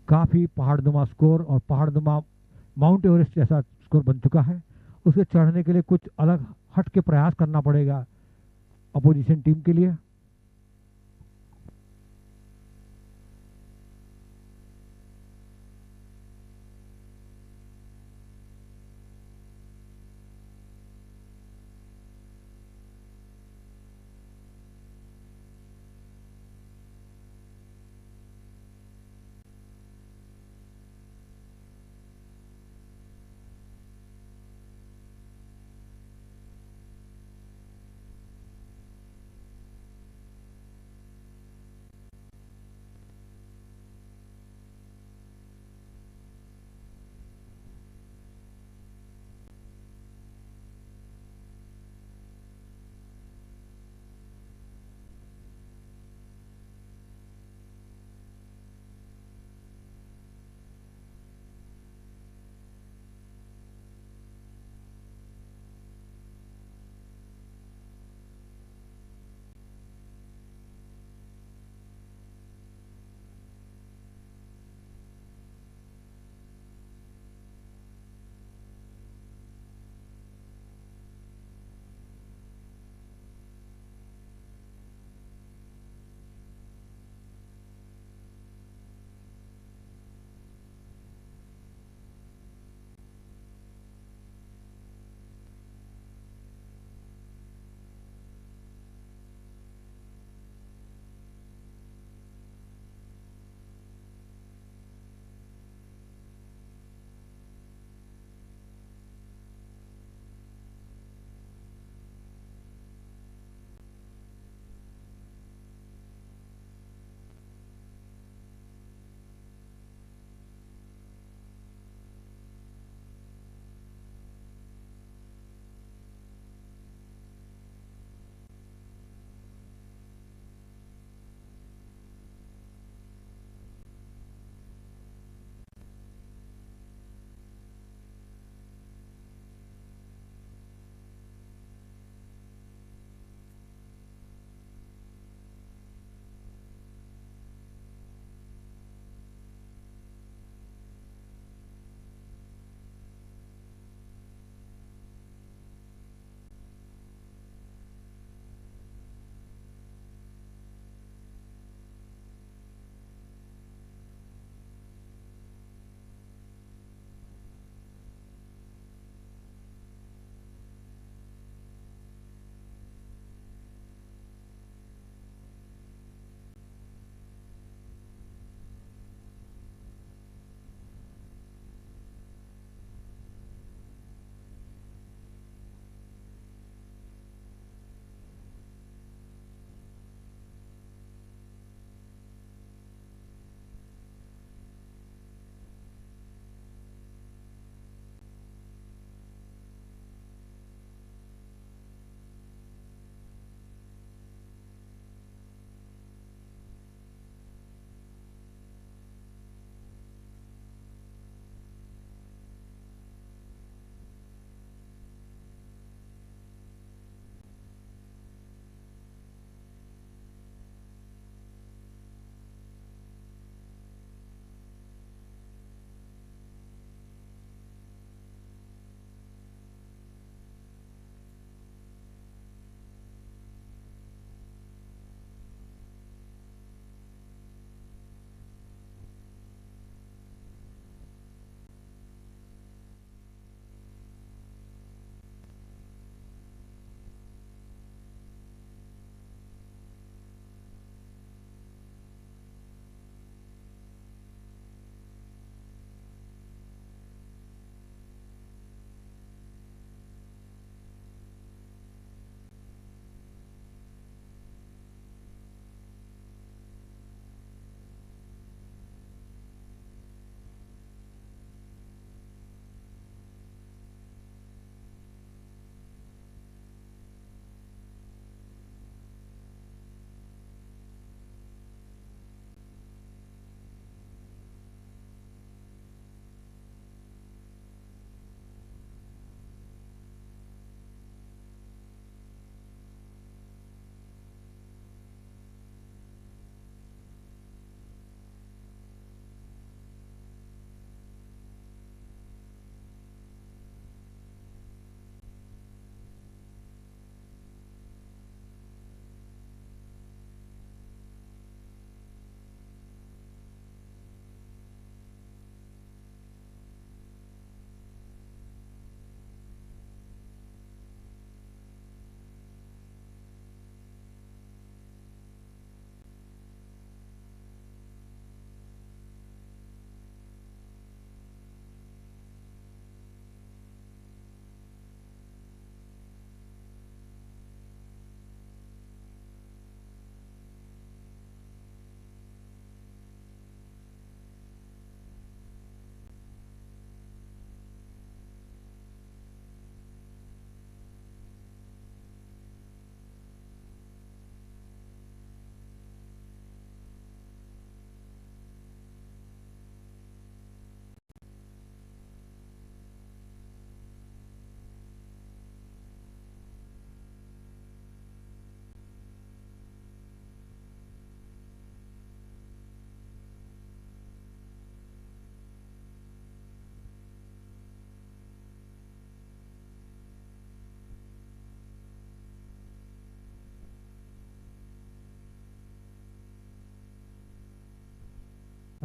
काफी पहाड़नुमा स्कोर, और पहाड़नुमा माउंट एवरेस्ट जैसा स्कोर बन चुका है। उसे चढ़ने के लिए कुछ अलग हट के प्रयास करना पड़ेगा अपोजिशन टीम के लिए।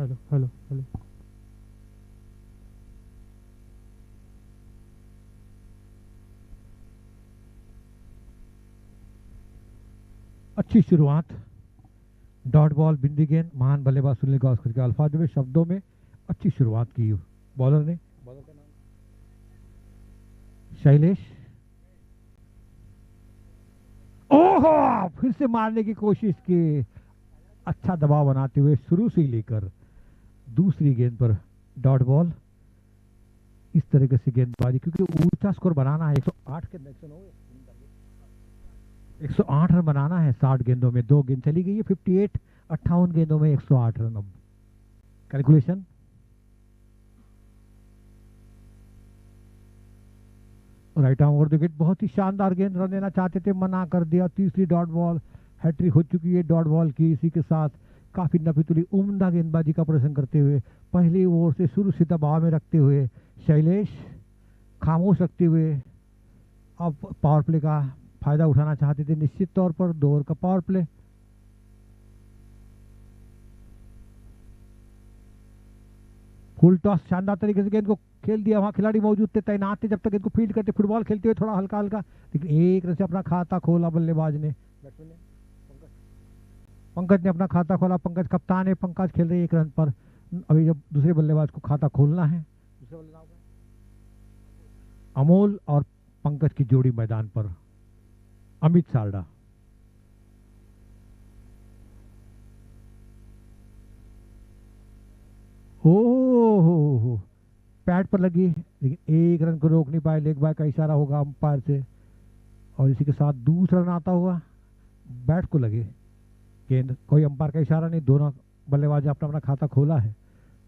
Hello hello hello. अच्छी शुरुआत, डॉट बॉल, बिंदी गेंद, महान बल्लेबाज सुनील गावस्कर के अल्फाज में, शब्दों में अच्छी शुरुआत की बॉलर ने। बॉलर का नाम शैलेश। ओहो, फिर से मारने की कोशिश की, अच्छा दबाव बनाते हुए शुरू से ही लेकर दूसरी गेंद पर डॉट बॉल। इस तरीके से गेंदबाजी, क्योंकि ऊंचा स्कोर बनाना है, 108 के 108 रन बनाना है 60 गेंदों में। 2 गेंद चली गई है, 58, 58 गेंदों में 108 रन। अब calculation, right arm over the wicket, बहुत ही शानदार गेंद, रन लेना चाहते थे, मना कर दिया। तीसरी डॉट बॉल, हैट्रिक हो चुकी है डॉट बॉल की। इसी के साथ काफी नफीतुली उम्दा गेंदबाजी का प्रदर्शन करते हुए, पहली ओवर से शुरू से दबाव में रखते हुए शैलेश खामोश रखते हुए अब पावर प्ले का फायदा उठाना चाहते थे निश्चित तौर पर। 2 ओवर का पावर प्ले। फुल टॉस, शानदार तरीके से गेंद को खेल दिया। वहां खिलाड़ी मौजूद थे, तैनात थे, जब तक इनको फील्ड करते, फुटबॉल खेलते हुए थोड़ा हल्का हल्का, लेकिन एक रन से अपना खाता खोला बल्लेबाज ने। पंकज ने अपना खाता खोला। पंकज कप्तान है, पंकज खेल रहे 1 रन पर। अभी जब दूसरे बल्लेबाज को खाता खोलना है, अमोल और पंकज की जोड़ी मैदान पर। अमित सारडा, हो पैड पर लगी, लेकिन 1 रन को रोक नहीं पाए। लेग बाय का इशारा होगा अंपायर से, और इसी के साथ दूसरा रन आता हुआ। बैट को लगे गेंद, कोई अंपायर का इशारा नहीं। दोनों बल्लेबाज अपना अपना खाता खोला है।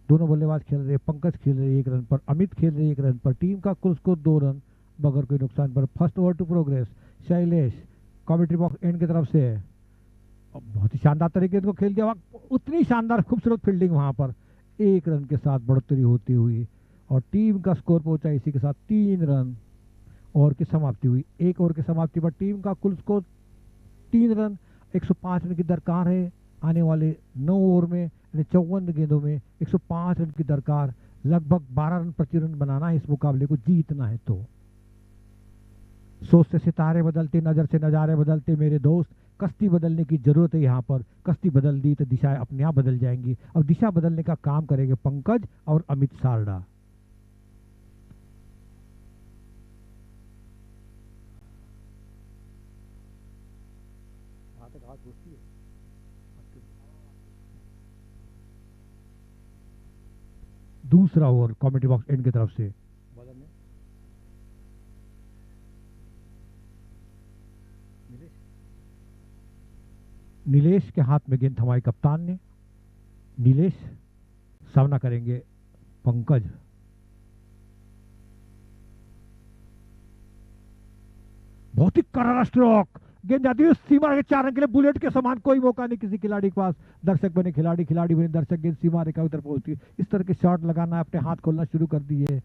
दोनों बल्लेबाज खेल रहे, पंकज खेल रहे 1 रन पर, अमित खेल रहे 1 रन पर। टीम का कुल स्कोर 2 रन बगैर कोई नुकसान पर। First over to progress. Shailesh commentary box end की तरफ से बहुत ही शानदार तरीके से खेल दिया। उतनी शानदार खूबसूरत फील्डिंग वहां पर। 1 रन के साथ बढ़ोतरी होती हुई और टीम का स्कोर पहुंचा इसी के साथ 3 रन। ओवर की समाप्ति हुई। 1 ओवर की समाप्ति पर टीम का कुल स्कोर 3 रन। 105 रन की दरकार है आने वाले 9 ओवर में, यानी 54 गेंदों में 105 रन की दरकार। लगभग 12 रन प्रति रन बनाना है इस मुकाबले को जीतना है। तो सोच से सितारे बदलते, नजर से नजारे बदलते मेरे दोस्त। कश्ती बदलने की जरूरत है यहाँ पर। कश्ती बदल दी तो दिशाएं अपने आप बदल जाएंगी। अब दिशा बदलने का काम करेंगे पंकज और अमित सारडा। दूसरा ओवर कमेंट्री बॉक्स एंड की तरफ से। नीलेश के हाथ में गेंद थमाई कप्तान ने। नीलेश सामना करेंगे पंकज। बहुत ही करारा स्ट्रोक, गेंद जाती है सीमा के 4 रन के लिए। बुलेट के समान कोई मौका नहीं किसी खिलाड़ी के पास। दर्शक बने खिलाड़ी, खिलाड़ी बने दर्शक। गेंद सीमा रेखा उधर पहुंचती है। इस तरह के शॉट लगाना, अपने हाथ खोलना शुरू कर दिए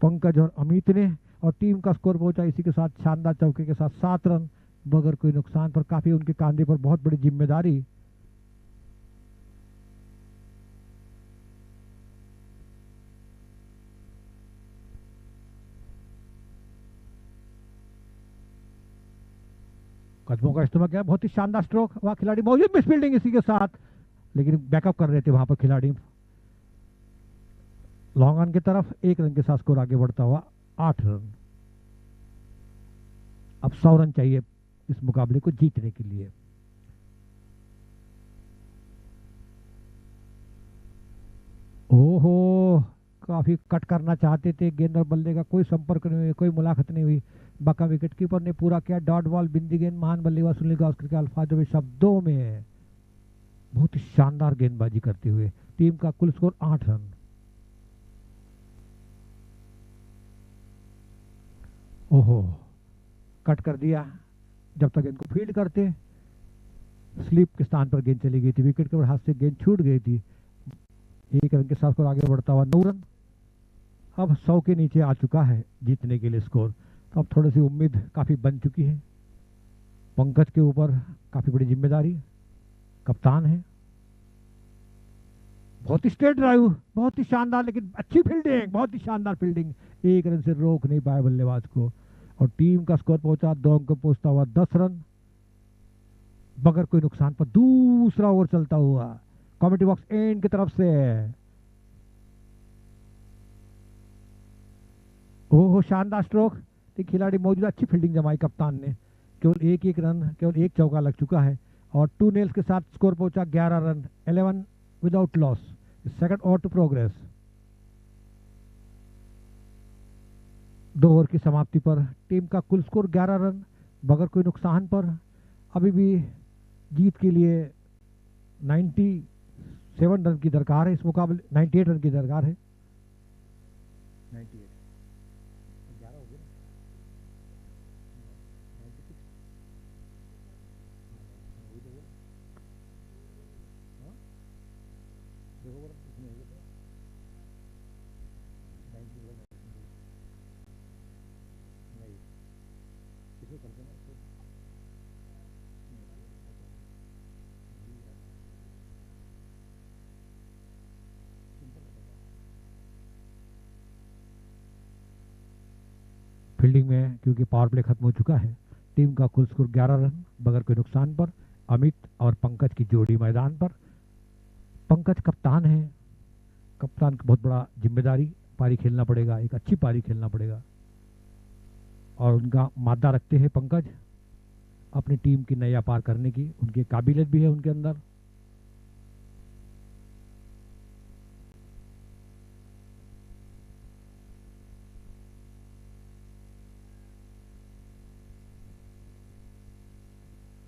पंकज और अमित ने, और टीम का स्कोर पहुंचा इसी के साथ शानदार चौके के साथ 7 रन बगैर कोई नुकसान पर। काफी उनके कांधे पर बहुत बड़ी जिम्मेदारी। कदमों का इस्तेमाल किया, बहुत ही शानदार स्ट्रोक। वहां खिलाड़ी मौजूद, मिस फील्डिंग इसी के साथ, लेकिन बैकअप कर रहे थे वहां पर खिलाड़ी। लॉन्ग रन की तरफ 1 रन के साथ स्कोर आगे बढ़ता हुआ 8 रन। अब 100 रन चाहिए इस मुकाबले को जीतने के लिए। ओहो, काफी कट करना चाहते थे। गेंद और बल्ले का कोई संपर्क नहीं हुई, कोई मुलाकात नहीं हुई। बाका विकेट कीपर ने पूरा किया। डॉट बॉल, बिंदी गेंद, महान बल्लेबाज सुनील गावस्कर के अल्फाजों में, शब्दों में बहुत ही शानदार गेंदबाजी करते हुए टीम का कुल स्कोर 8 रन। ओहो, कट कर दिया। जब तक इनको फील्ड करते, स्लिप के स्थान पर गेंद चली गई थी। विकेट के हाथ से गेंद छूट गई थी। 1 रन के साथ स्कोर आगे बढ़ता हुआ 9 रन। अब 100 के नीचे आ चुका है जीतने के लिए स्कोर। तो अब थोड़ी सी उम्मीद काफी बन चुकी है। पंकज के ऊपर काफी बड़ी जिम्मेदारी, कप्तान है। बहुत ही स्ट्रेट ड्राइव, बहुत ही शानदार, लेकिन अच्छी फील्डिंग, बहुत ही शानदार फील्डिंग, एक रन से रोक नहीं पाए बल्लेबाज को। और टीम का स्कोर पहुंचा 2 अंक पर पहुंचता हुआ 10 रन बगैर कोई नुकसान पर। दूसरा ओवर चलता हुआ कॉमेडी बॉक्स एंड की तरफ से। ओहो, शानदार स्ट्रोक, खिलाड़ी मौजूद, अच्छी फील्डिंग जमाई कप्तान ने। केवल एक रन, केवल एक चौका लग चुका है और 2 नेल्स के साथ स्कोर पहुंचा 11 run, 11 without loss. Second over to progress. 2 over की समाप्ति पर टीम का कुल स्कोर 11 रन बगैर कोई नुकसान पर। अभी भी जीत के लिए 97 रन की दरकार है, इस मुकाबले 98 रन की दरकार है। 98 11 हो गया ना? 96 वही तो बोला। हाँ? देखो बोला इसमें हो गया 90 बोला नहीं, इसमें करते ना इसको। फील्डिंग में क्योंकि पावर प्ले खत्म हो चुका है, टीम का कुल स्कोर 11 रन बगैर कोई नुकसान पर। अमित और पंकज की जोड़ी मैदान पर। पंकज कप्तान है, कप्तान की बहुत बड़ा जिम्मेदारी, पारी खेलना पड़ेगा, एक अच्छी पारी खेलना पड़ेगा और उनका मादा रखते हैं पंकज अपनी टीम की नैया पार करने की, उनकी काबिलियत भी है उनके अंदर।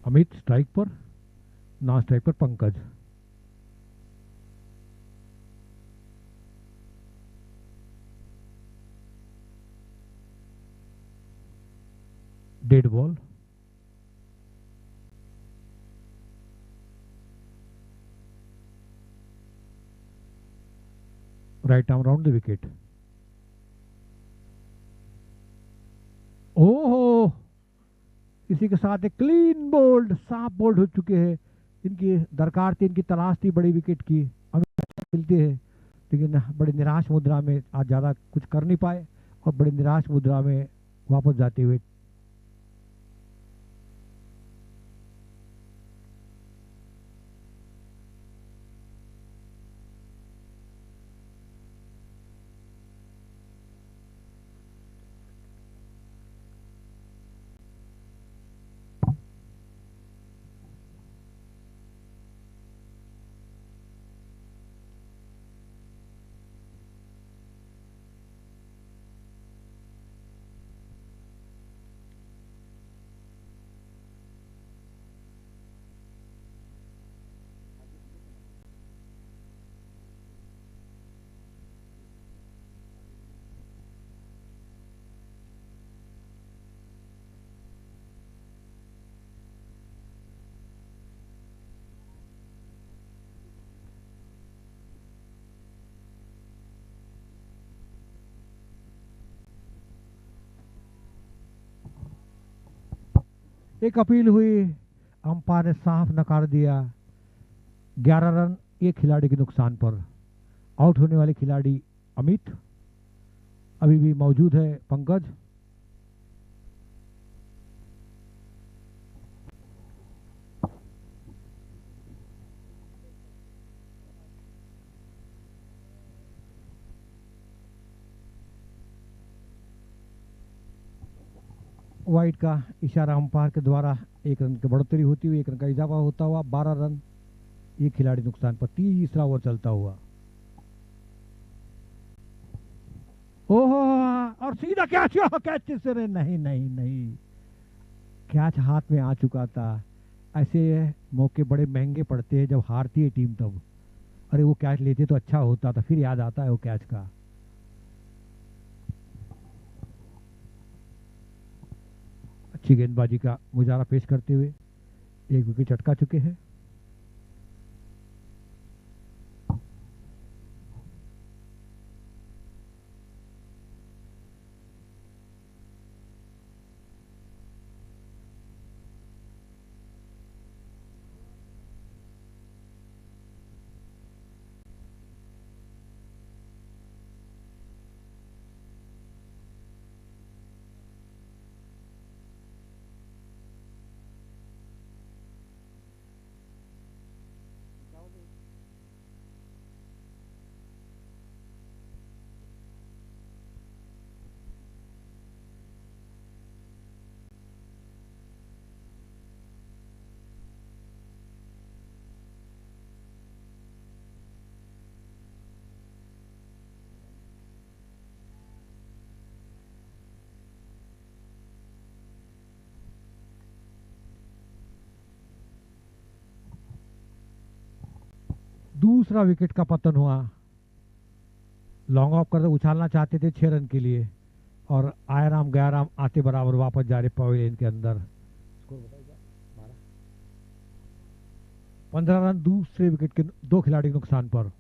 अमित स्ट्राइक पर, नॉन स्ट्राइक पर Pankaj. Dead ball. Right arm round the wicket. ओहो, इसी के साथ एक क्लीन बोल्ड, साफ बोल्ड हो चुके हैं। इनकी दरकार थी, इनकी तलाश थी बड़ी विकेट की। अभी खेलते हैं लेकिन बड़ी निराश मुद्रा में आज ज़्यादा कुछ कर नहीं पाए और बड़ी निराश मुद्रा में वापस जाते हुए। एक अपील हुई, अंपायर ने साफ नकार दिया। 11 रन एक खिलाड़ी के नुकसान पर। आउट होने वाले खिलाड़ी अमित, अभी भी मौजूद है पंकज। वाइड का इशारा अंपायर के द्वारा 1 रन की बढ़ोतरी होती हुई 1 रन का इजाफा होता हुआ 12 रन एक खिलाड़ी नुकसान पर। तीसरा ओवर चलता हुआ। ओहो, और सीधा कैच, कैच से नहीं नहीं नहीं, कैच हाथ में आ चुका था। ऐसे मौके बड़े महंगे पड़ते हैं जब हारती है टीम तब। अरे वो कैच लेते तो अच्छा होता था, फिर याद आता है वो कैच का। अच्छी गेंदबाजी का मुजाहरा पेश करते हुए 1 विकेट चटका चुके हैं। दूसरा विकेट का पतन हुआ। लॉन्ग ऑफ कर उछालना चाहते थे 6 रन के लिए और आयराम गयाराम आते बराबर वापस जा रहे पवेलियन के अंदर। 15 रन दूसरे विकेट के 2 खिलाड़ी के नुकसान पर।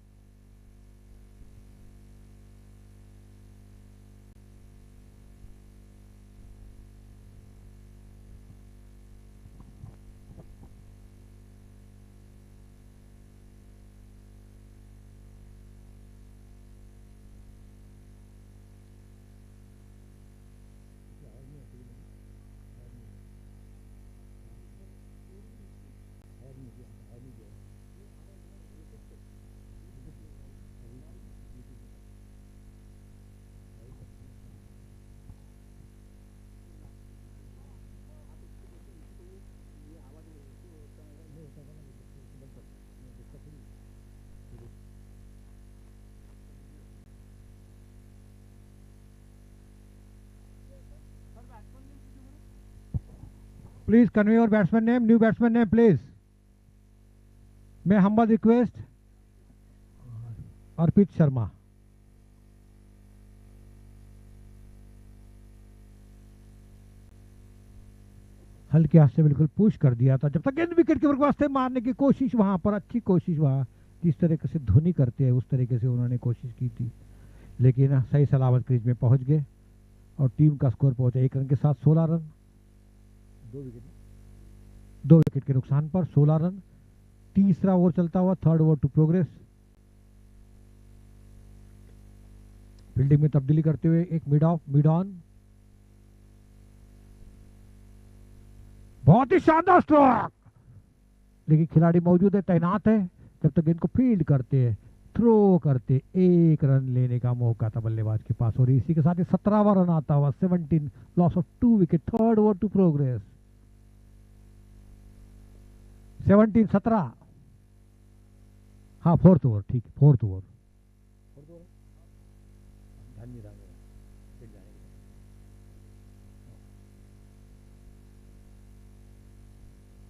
Please convey your batsman name, new batsman name, please. May humble request, अर्पित शर्मा। हल्के हाथ से बिल्कुल पुश कर दिया था। जब तक गेंद विकेट के वास्ते मारने की कोशिश, वहां पर अच्छी कोशिश, वहां जिस तरीके से धोनी करते हैं उस तरीके से उन्होंने कोशिश की थी, लेकिन सही सलामत क्रीज में पहुंच गए और टीम का स्कोर पहुंचा 1 रन के साथ 16 रन। 2 विकेट के नुकसान पर 16 रन। तीसरा ओवर चलता हुआ, third over to progress. Fielding में तब्दीली करते हुए एक मिड ऑफ, मिड ऑन, बहुत ही शानदार स्ट्रोक, लेकिन खिलाड़ी मौजूद है, तैनात है। जब तक गेंद को फील्ड करते हैं, थ्रो करते, 1 रन लेने का मौका था बल्लेबाज के पास और इसी के साथ ही 17वां रन आता हुआ। 17 loss of 2 wicket, third over to progress. 17 हाँ, फोर्थ ओवर, ठीक, फोर्थ ओवर।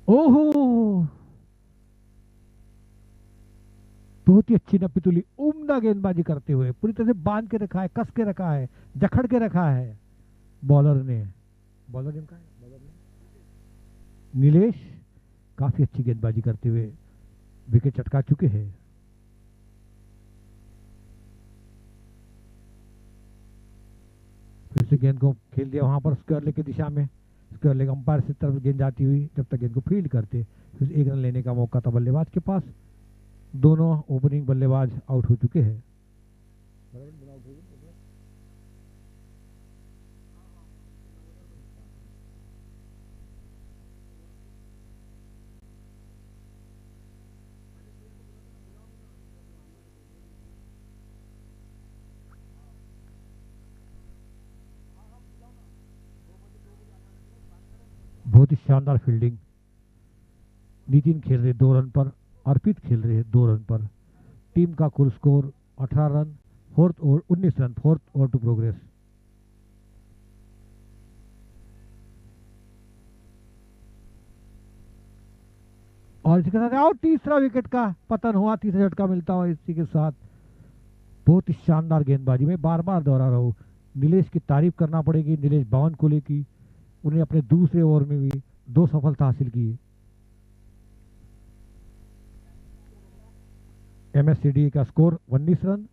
ओहो, बहुत ही अच्छी नपीतुली उम्दा गेंदबाजी करते हुए पूरी तरह से बांध के रखा है, कस के रखा है, जखड़ के रखा है बॉलर ने। बॉलर नेम का है, बॉलर नेम नीलेश। काफी अच्छी गेंदबाजी करते हुए विकेट चटका चुके हैं। फिर से गेंद को खेल दिया वहां पर स्क्वायर लेग की दिशा में। स्क्वायर लेग अंपायर से तरफ गेंद जाती हुई, जब तक गेंद को फील्ड करते, फिर 1 रन लेने का मौका था बल्लेबाज के पास। दोनों ओपनिंग बल्लेबाज आउट हो चुके हैं। बहुत ही शानदार फील्डिंग। नितिन खेल रहे 2 रन पर, अर्पित खेल रहे 2 रन पर। टीम का कुल score 18 run, fourth over 19 run, fourth over to progress. और इसके साथ और तीसरा विकेट का पतन हुआ, तीसरा झटका मिलता हुआ इसी के साथ। बहुत ही शानदार गेंदबाजी। में बार बार दोहरा रहा हूं, नीलेश की तारीफ करना पड़ेगी, नीलेश बावनकुले की। उन्हें अपने दूसरे ओवर में भी 2 सफलता हासिल की। एमएससीडी का स्कोर 19 रन,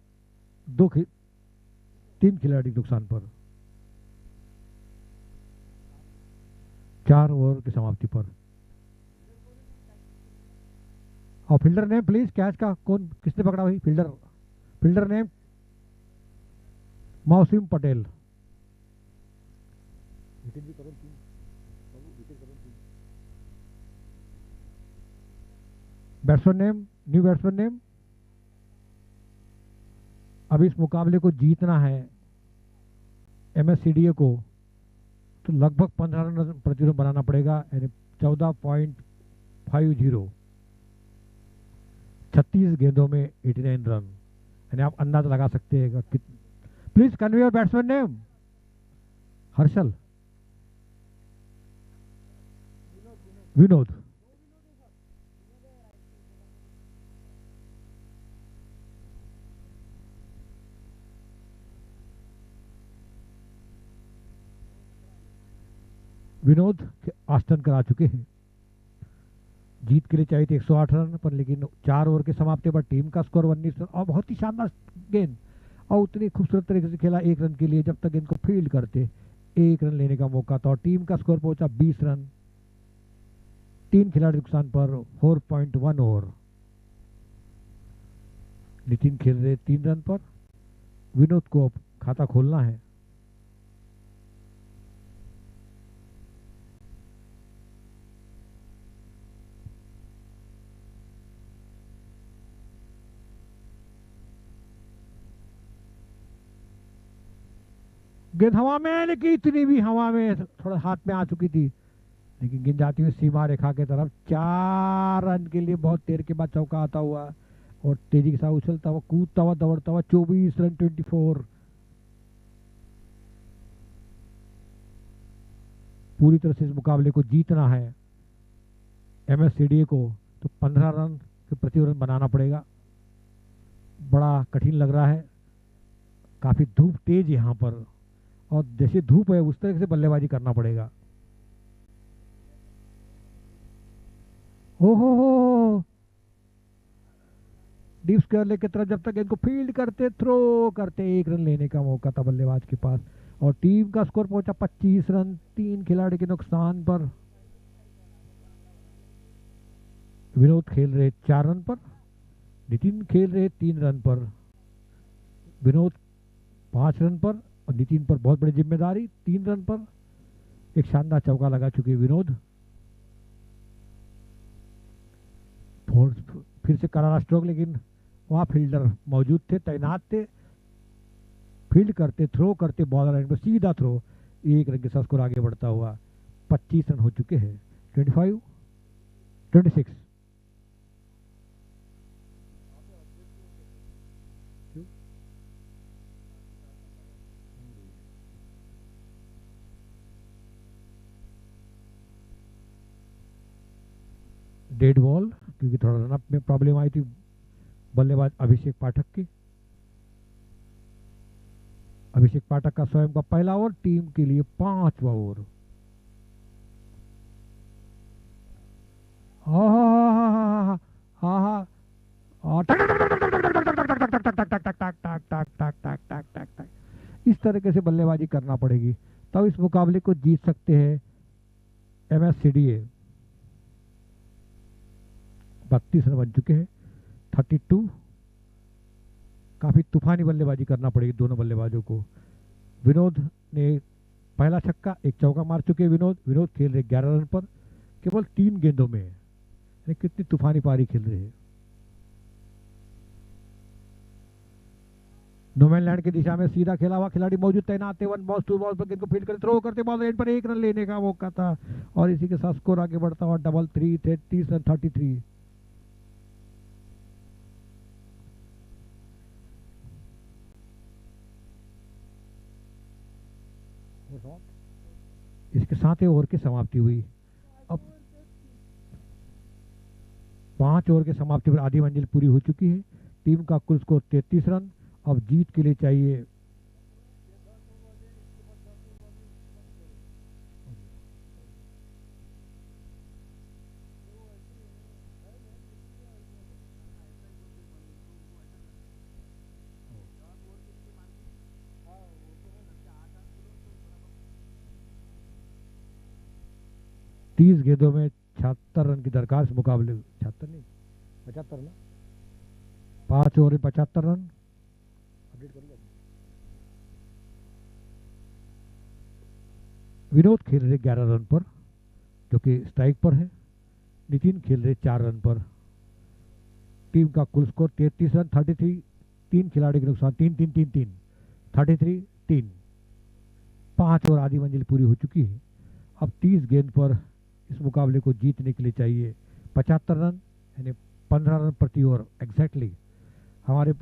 3 खिलाड़ी नुकसान पर, 4 ओवर की समाप्ति पर। और फील्डर नेम प्लीज, कैच का कौन, किसने पकड़ा भाई? Fielder name Mausim Patel. Batsman name, new batsman name. अब इस मुकाबले को जीतना है एमएससीडीए को, तो लगभग 15 रन प्रतिशत बनाना पड़ेगा, यानी 14.50। 36 गेंदों में 89 रन, यानी आप अंदाजा लगा सकते हैं। Please convey your batsman name. Harshal, Vinod. Vinod के 8 रन करा चुके हैं। जीत के लिए चाहिए थे 108 रन पर, लेकिन 4 ओवर के समाप्ति पर टीम का स्कोर 19 रन। और बहुत ही शानदार गेंद और उतनी खूबसूरत तरीके से खेला 1 रन के लिए, जब तक इनको फील्ड करते 1 रन लेने का मौका था और टीम का स्कोर पहुंचा 20 रन। 3 खिलाड़ी नुकसान पर 4.1 ओवर। नितिन खेल रहे 3 रन पर। विनोद को अब खाता खोलना है। गेंद हवा में, लेकिन इतनी भी हवा में थोड़ा हाथ में आ चुकी थी, लेकिन गेंद जाती हुई सीमा रेखा के तरफ। 4 रन के लिए बहुत देर के बाद चौका आता हुआ और तेजी के साथ उछलता हुआ, कूदता हुआ, दौड़ता हुआ। 24 रन 24। पूरी तरह से इस मुकाबले को जीतना है एमएससीडीए को, तो 15 रन के प्रति ओवर बनाना पड़ेगा। बड़ा कठिन लग रहा है, काफी धूप तेज यहाँ पर, और जैसे धूप है उस तरह से बल्लेबाजी करना पड़ेगा। हो डीप स्क्वायर लेग की तरफ, जब तक इनको फील्ड करते, थ्रो करते, 1 रन लेने का मौका था बल्लेबाज के पास और टीम का स्कोर पहुंचा 25 रन। 3 खिलाड़ी के नुकसान पर। विनोद खेल रहे 4 रन पर, नितिन खेल रहे 3 रन पर। विनोद 5 रन पर और नितिन पर बहुत बड़ी जिम्मेदारी 3 रन पर। एक शानदार चौका लगा चुके विनोद। फिर से करारा स्ट्रोक, लेकिन वहां फील्डर मौजूद थे, तैनात थे। फील्ड करते, थ्रो करते, बॉलर लाइन पर सीधा थ्रो, 1 रन के साथ स्कोर आगे बढ़ता हुआ। 25 रन हो चुके हैं। 25 26। डेड बॉल, क्योंकि थोड़ा रनअप में प्रॉब्लम आई थी बल्लेबाज अभिषेक पाठक की। अभिषेक पाठक का स्वयं का पहला ओवर, टीम के लिए 5वां ओवर। इस तरीके से बल्लेबाजी करना पड़ेगी, तब इस मुकाबले को जीत सकते हैं एमएससीडीए। 32 रन बन चुके हैं। 32। काफी तूफानी बल्लेबाजी करना पड़ेगी दोनों बल्लेबाजों को। विनोद ने पहला छक्का, 1 चौका मार चुके हैं विनोद खेल रहे 11 रन पर, केवल 3 गेंदों में। कितनी तूफानी पारी खेल रहे हैं। नोमैन लैंड की दिशा में सीधा खेला हुआ खिलाड़ी मौजूद, तैनात थे। 1 बॉल 2 बॉल पर गेंद को फील्ड कर थ्रो करते, बॉल रेड पर 1 रन लेने का मौका था और इसी के साथ स्कोर आगे बढ़ता हुआ 3 थे। 30 रन 33। इसके साथ ओवर की समाप्ति हुई। अब 5 ओवर के समाप्ति पर आधी मंजिल पूरी हो चुकी है। टीम का कुल स्कोर 33 रन। अब जीत के लिए चाहिए तीस गेंदों में 76 रन की दरकार इस मुकाबले। 76 नहीं, 75 ना। 5 ओवर में 75 रन। विनोद खेल रहे 11 रन पर, जो कि स्ट्राइक पर है। नितिन खेल रहे 4 रन पर। टीम का कुल स्कोर 33 रन 33। 3 खिलाड़ी के नुकसान, 3-3-3-3। 33-3। 5 ओवर आधी मंजिल पूरी हो चुकी है। अब 30 गेंद पर इस मुकाबले को जीतने के लिए चाहिए 75 रन, यानी 15 रन प्रति ओवर एग्जैक्टली। हमारे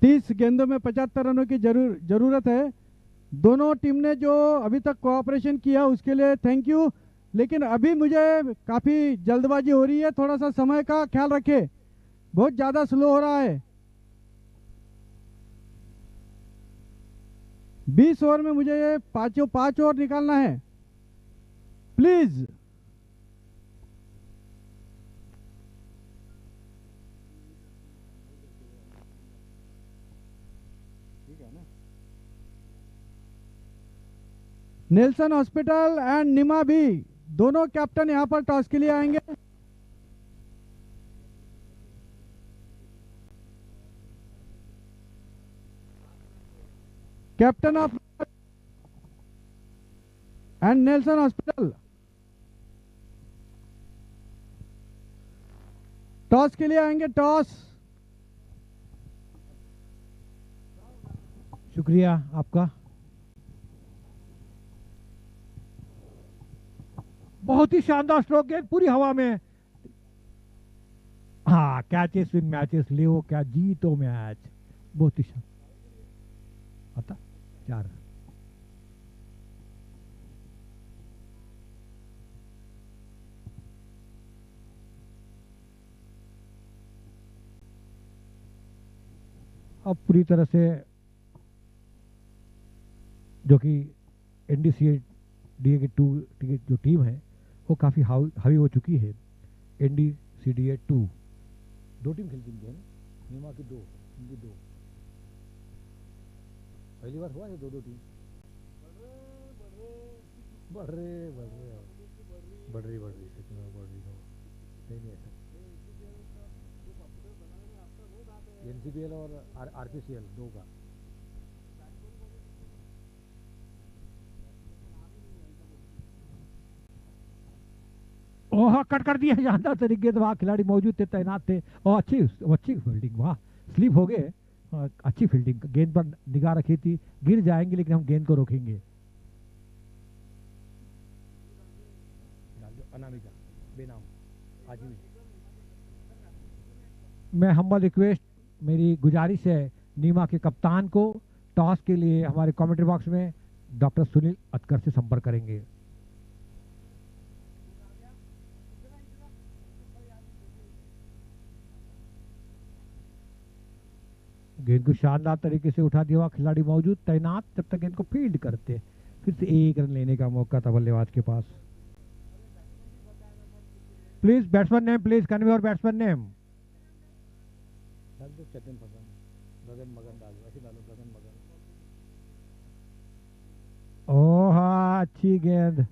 30 गेंदों में 75 रनों की जरूरत है। दोनों टीम ने जो अभी तक कोऑपरेशन किया उसके लिए थैंक यू। लेकिन अभी मुझे काफ़ी जल्दबाजी हो रही है, थोड़ा सा समय का ख्याल रखें। बहुत ज्यादा स्लो हो रहा है। 20 ओवर में मुझे ये पांचों 5 ओवर निकालना है please. Nelson hospital and Nima भी दोनों कैप्टन यहां पर टॉस के लिए आएंगे। Captain of and Nelson hospital toss के लिए आएंगे। टॉस। शुक्रिया आपका। बहुत ही शानदार स्ट्रोक, गेंद पूरी हवा में। हाँ, कैचेस विन मैचेस, ले क्या जीतो मैच। बहुत ही आता 4। अब पूरी तरह से जो कि एनडीसीए टू की जो टीम है वो काफ़ी हावी हो चुकी है। एनडीसीडीए 2 2 टीम खेलती है ना, नीमा की 2, इनकी 2। पहली बार हुआ है 2-2 टीम। बढ़ रही सच में बढ़ रही। नहीं ऐसा एनसीपीएल और आरपीसीएल 2 का। ओह, कट कर दिया शानदार तरीके से। वहाँ खिलाड़ी मौजूद थे, तैनात थे और अच्छी फील्डिंग। वाह, स्लिप हो गए। अच्छी फील्डिंग, गेंद पर निगाह रखी थी। गिर जाएंगे लेकिन हम गेंद को रोकेंगे। अनामिका बेनाम आजमी। मैं हम्बल रिक्वेस्ट, मेरी गुजारिश है नीमा के कप्तान को टॉस के लिए हमारे कमेंट्री बॉक्स में डॉक्टर सुनील अतकर से संपर्क करेंगे। गेंद को शानदार तरीके से उठा दिया हुआ, खिलाड़ी मौजूद तैनात, जब तक गेंद को फील्ड करते। फिर से 1 रन लेने का मौका था बल्लेबाज के पास। Please batsman name, please Conway और बैट्समैन नेम। ओह हाँ, अच्छी गेंद।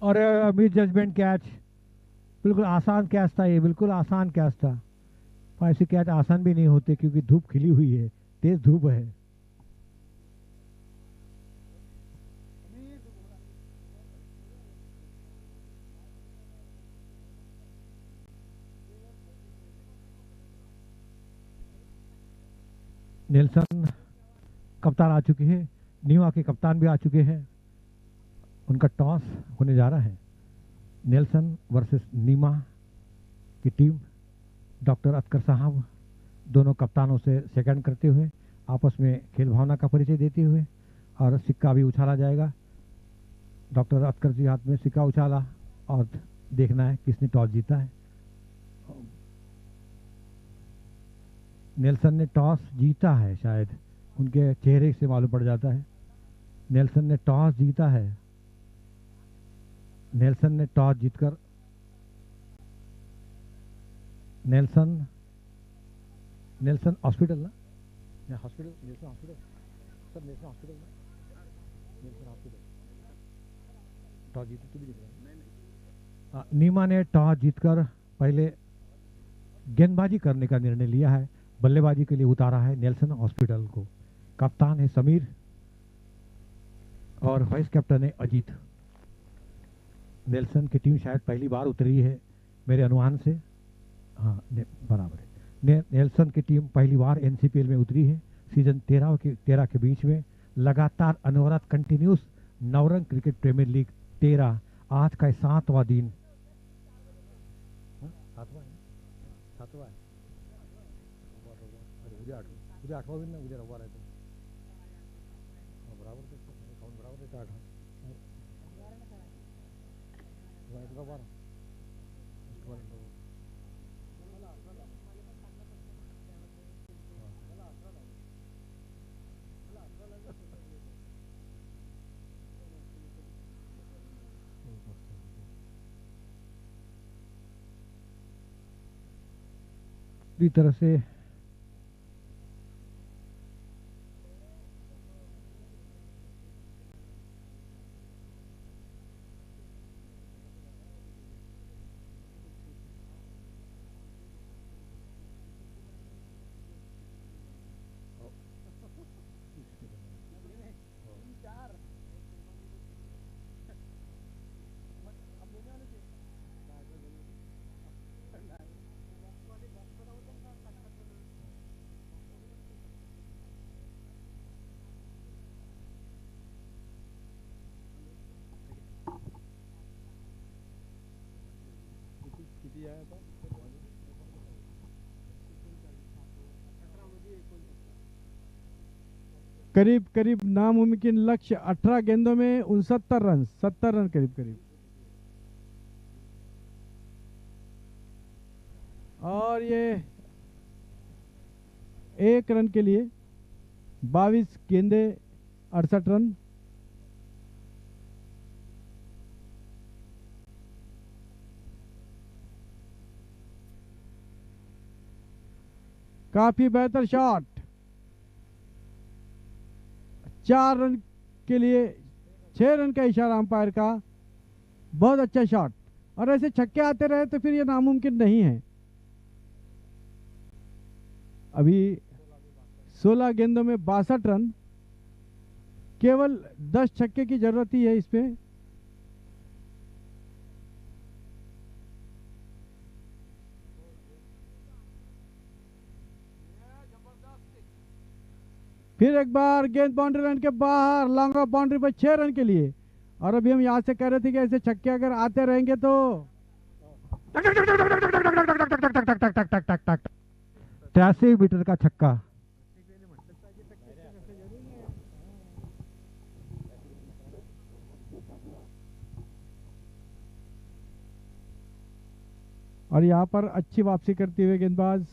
और मिड जजमेंट कैच, बिल्कुल आसान कैच था ये, बिल्कुल आसान कैच था। और ऐसे कैच आसान भी नहीं होते क्योंकि धूप खिली हुई है, तेज धूप है। नेल्सन कप्तान आ चुके हैं, नीमा के कप्तान भी आ चुके हैं। उनका टॉस होने जा रहा है। नेल्सन वर्सेस नीमा की टीम। डॉक्टर अतकर साहब दोनों कप्तानों से सेकंड करते हुए आपस में खेल भावना का परिचय देते हुए, और सिक्का भी उछाला जाएगा। डॉक्टर अतकर जी हाथ में सिक्का उछाला और देखना है किसने टॉस जीता है। नेल्सन ने टॉस जीता है, शायद उनके चेहरे से मालूम पड़ जाता है। नेल्सन ने टॉस जीता है। नेल्सन ने टॉस जीतकर नेल्सन हॉस्पिटल ना, hospital Nelson hospital sir, Nelson hospital Nelson hospital toss जीते तो भी दिख रहा है। नीमा ने टॉस जीतकर पहले गेंदबाजी करने का निर्णय लिया है, बल्लेबाजी के लिए उतारा है नेल्सन हॉस्पिटल को। कप्तान है समीर और वाइस कैप्टन है अजीत। नेल्सन की टीम शायद पहली बार उतरी है मेरे अनुमान से। हाँ बराबर है। नेल्सन की टीम पहली बार एनसीपीएल में उतरी है। सीजन 13 के बीच में लगातार अनवरत continuous Navrang cricket premier league 13 आज का 7वां दिन। हाँ, 7वां है, 7वां है। अरे उद्या 8वां दिन ना, उद्या रविवार आहे तो बराबर बराबर आहे 8 रविवार पूरी तरह से करीब करीब नामुमकिन लक्ष्य 18 गेंदों में 69 रन, 70 रन करीब करीब। और ये 1 रन के लिए 22 गेंदे 68 रन। काफी बेहतर शॉट, 4 रन के लिए 6 रन का इशारा अंपायर का। बहुत अच्छा शॉट, और ऐसे छक्के आते रहे तो फिर ये नामुमकिन नहीं है। अभी 16 गेंदों में 62 रन, केवल 10 छक्के की जरूरत ही है इसमें। फिर एक बार गेंद बाउंड्री लाइन के बाहर, लॉन्ग ऑफ बाउंड्री पर 6 रन के लिए। और अभी हम यहां से कह रहे थे कि ऐसे छक्के अगर आते रहेंगे तो 83 मीटर का छक्का। और यहां पर अच्छी वापसी करते हुए गेंदबाज,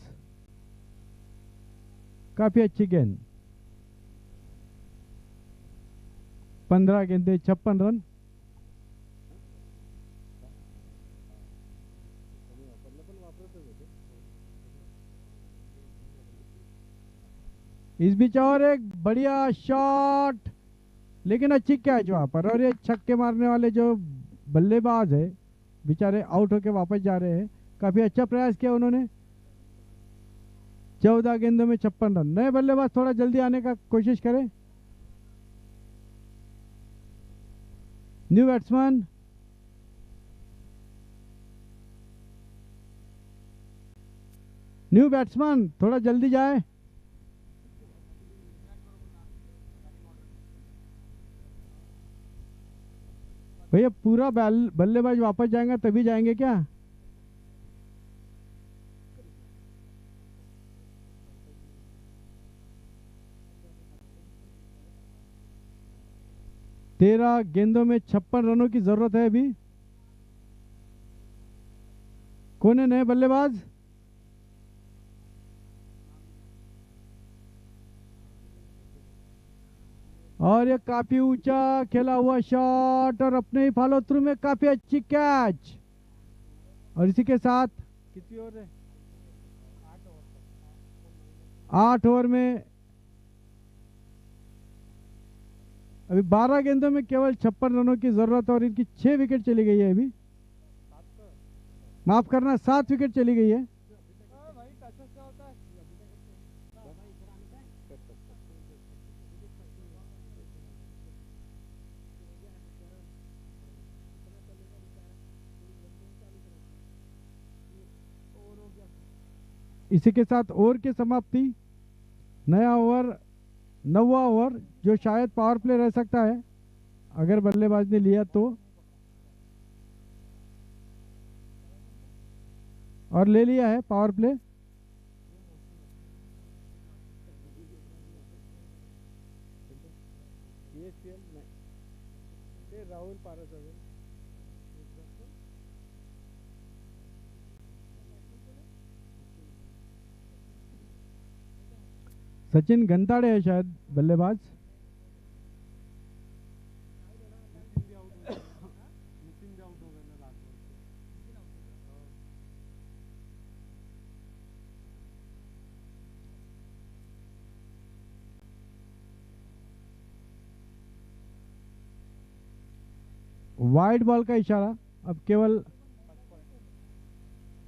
काफी अच्छी गेंद। 15 गेंदे 56 रन। इस बीच और एक बढ़िया शॉट, लेकिन अच्छी कैच वहां पर। और ये छक्के मारने वाले जो बल्लेबाज है बेचारे आउट होके वापस जा रहे हैं। काफी अच्छा प्रयास किया उन्होंने। 14 गेंदों में 56 रन। नए बल्लेबाज थोड़ा जल्दी आने का कोशिश करें। न्यू बैट्समैन, न्यू बैट्समैन थोड़ा जल्दी जाए। भैया पूरा बल्लेबाज वापस जाएंगे तभी जाएंगे क्या? तेरह गेंदों में 56 रनों की जरूरत है अभी। कौन है नए बल्लेबाज? और ये काफी ऊंचा खेला हुआ शॉट, और अपने ही फॉलो थ्रू में काफी अच्छी कैच। और इसी के साथ कितनी ओवर है? 8 ओवर में अभी 12 गेंदों में केवल 56 रनों की जरूरत है। और इनकी 6 विकेट चली गई है अभी। माफ करना, 7 विकेट चली गई है। इसी के साथ ओवर की समाप्ति। नया ओवर, 9वां ओवर, जो शायद पावर प्ले रह सकता है अगर बल्लेबाज ने लिया तो, और ले लिया है पावर प्ले। राहुल पारस सचिन गंताड़े है शायद बल्लेबाज। वाइड बॉल का इशारा। अब केवल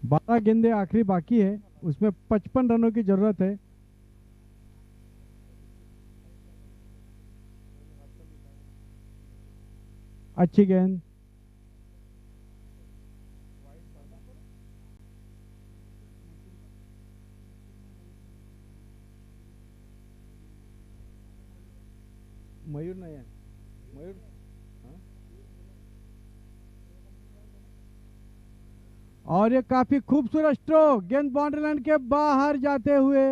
12 गेंदे आखिरी बाकी है, उसमें 55 रनों की जरूरत है। अच्छी गेंद, मयूर नहीं है, मयूर हाँ? और ये काफी खूबसूरत स्ट्रोक, गेंद बाउंड्री लाइन के बाहर जाते हुए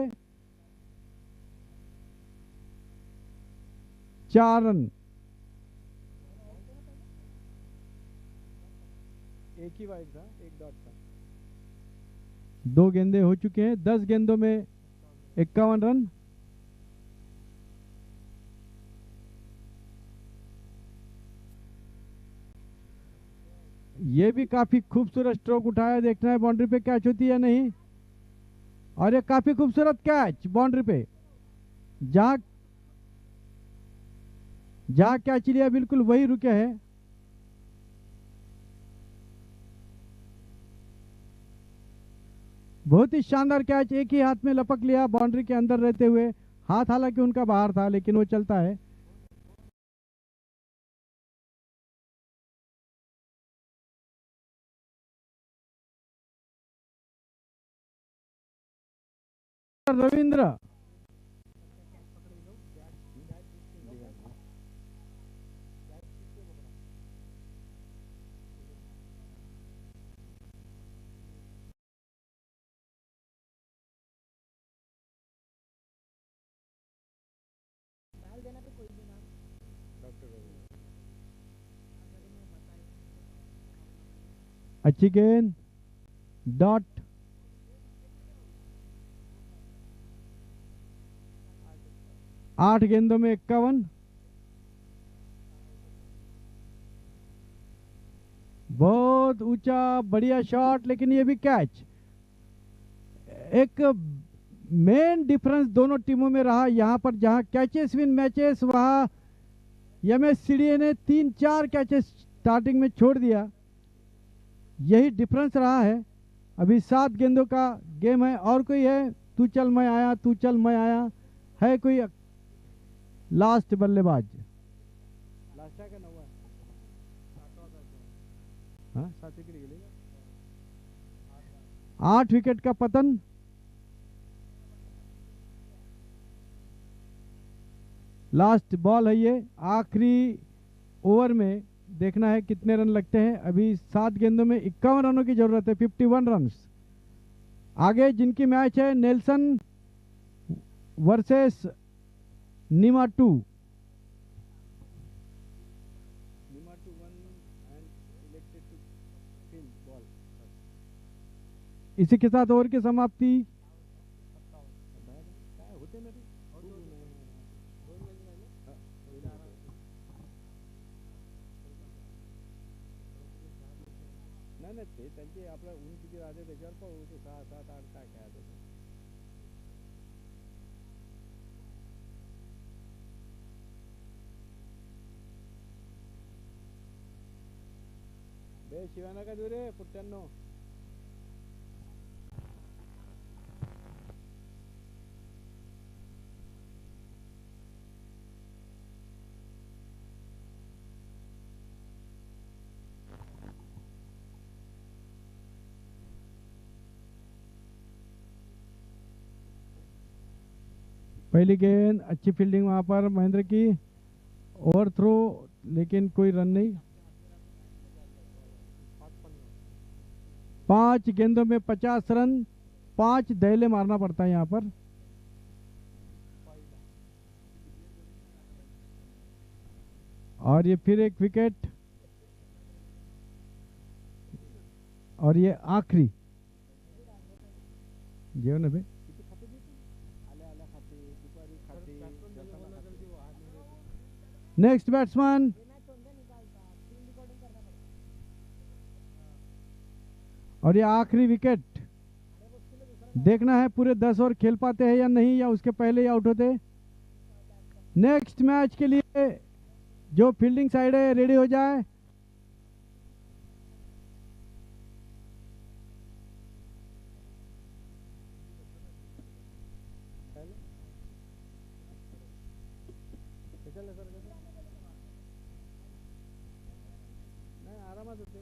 4 रन। एक ही वाइड था, एक डॉट था। 2 गेंदे हो चुके हैं, 10 गेंदों में 51 रन। ये भी काफी खूबसूरत स्ट्रोक उठाया, देखना है बाउंड्री पे कैच होती है या नहीं। और ये काफी खूबसूरत कैच बाउंड्री पे, जहां जहां कैच लिया बिल्कुल वही रुके हैं। बहुत ही शानदार कैच, एक ही हाथ में लपक लिया बाउंड्री के अंदर रहते हुए। हाथ हालांकि उनका बाहर था लेकिन वो चलता है। रविंद्र अच्छी गेंद, डॉट। आठ गेंदों में 51। बहुत ऊंचा बढ़िया शॉट, लेकिन ये भी कैच। एक मेन डिफरेंस दोनों टीमों में रहा, यहां पर जहां कैचेस विन मैचेस, वहां एमएस सीडीए ने 3-4 कैचेस स्टार्टिंग में छोड़ दिया। यही डिफरेंस रहा है। अभी 7 गेंदों का गेम है। और कोई है? तू चल मैं आया, तू चल मैं आया, है कोई लास्ट बल्लेबाज? लास्ट का नवा हाँ, 7 विकेट के लिए 8 विकेट का पतन। लास्ट बॉल है ये, आखिरी ओवर में देखना है कितने रन लगते हैं। अभी 7 गेंदों में 51 रनों की जरूरत है, 51 रन। आगे जिनकी मैच है नेल्सन वर्सेस नीमा 2। इसी के साथ ओवर की समाप्ति। नाही ते त्यांचे आपला ऊन किती राहते त्याच्यावर पाहू, ते 6, 7, 8 काय काय आता बे शिवाय नका देऊ रे पुट्ट्यांनो. पहली गेंद, अच्छी फील्डिंग वहां पर महेंद्र की, ओवर थ्रो लेकिन कोई रन नहीं। 5 गेंदों में 50 रन, 5 दहले मारना पड़ता है यहाँ पर। और ये फिर एक विकेट, और ये आखिरी जेवण भाई। नेक्स्ट बैट्समैन, और ये आखिरी विकेट। देखना है पूरे 10 ओवर खेल पाते हैं या नहीं, या उसके पहले ही आउट होते। नेक्स्ट मैच के लिए जो फील्डिंग साइड है रेडी हो जाए। आरामात होते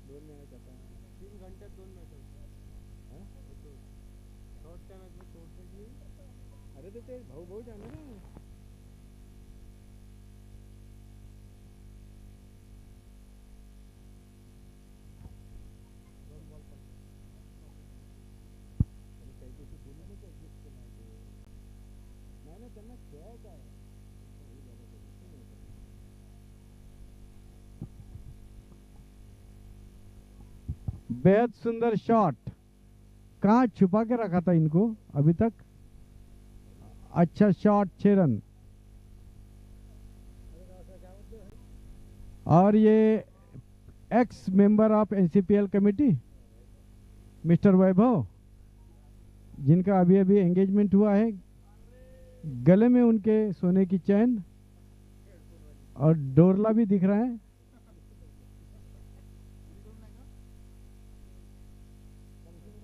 2 मॅच आता 3 घंट्यात 2 मॅच होते। शॉर्टच्या मॅच में सोडते की अरे ते भाऊ भाऊ जाणार ना। नाही त्यांना खेळायचं आहे। बेहद सुंदर शॉट, कहाँ छुपा के रखा था इनको अभी तक। अच्छा शॉट, 6 रन। और ये ex member of NCPL committee mister Vaibhav, जिनका अभी अभी एंगेजमेंट हुआ है, गले में उनके सोने की चैन और डोरला भी दिख रहा है।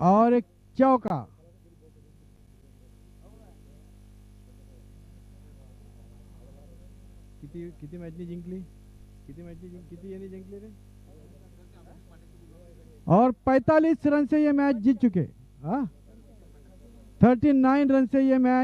और एक चौका। किती मॅचनी जिंकली, किती यानी जिंकली रे। और 45 रन से ये मैच जीत चुके। 39 रन से ये मैच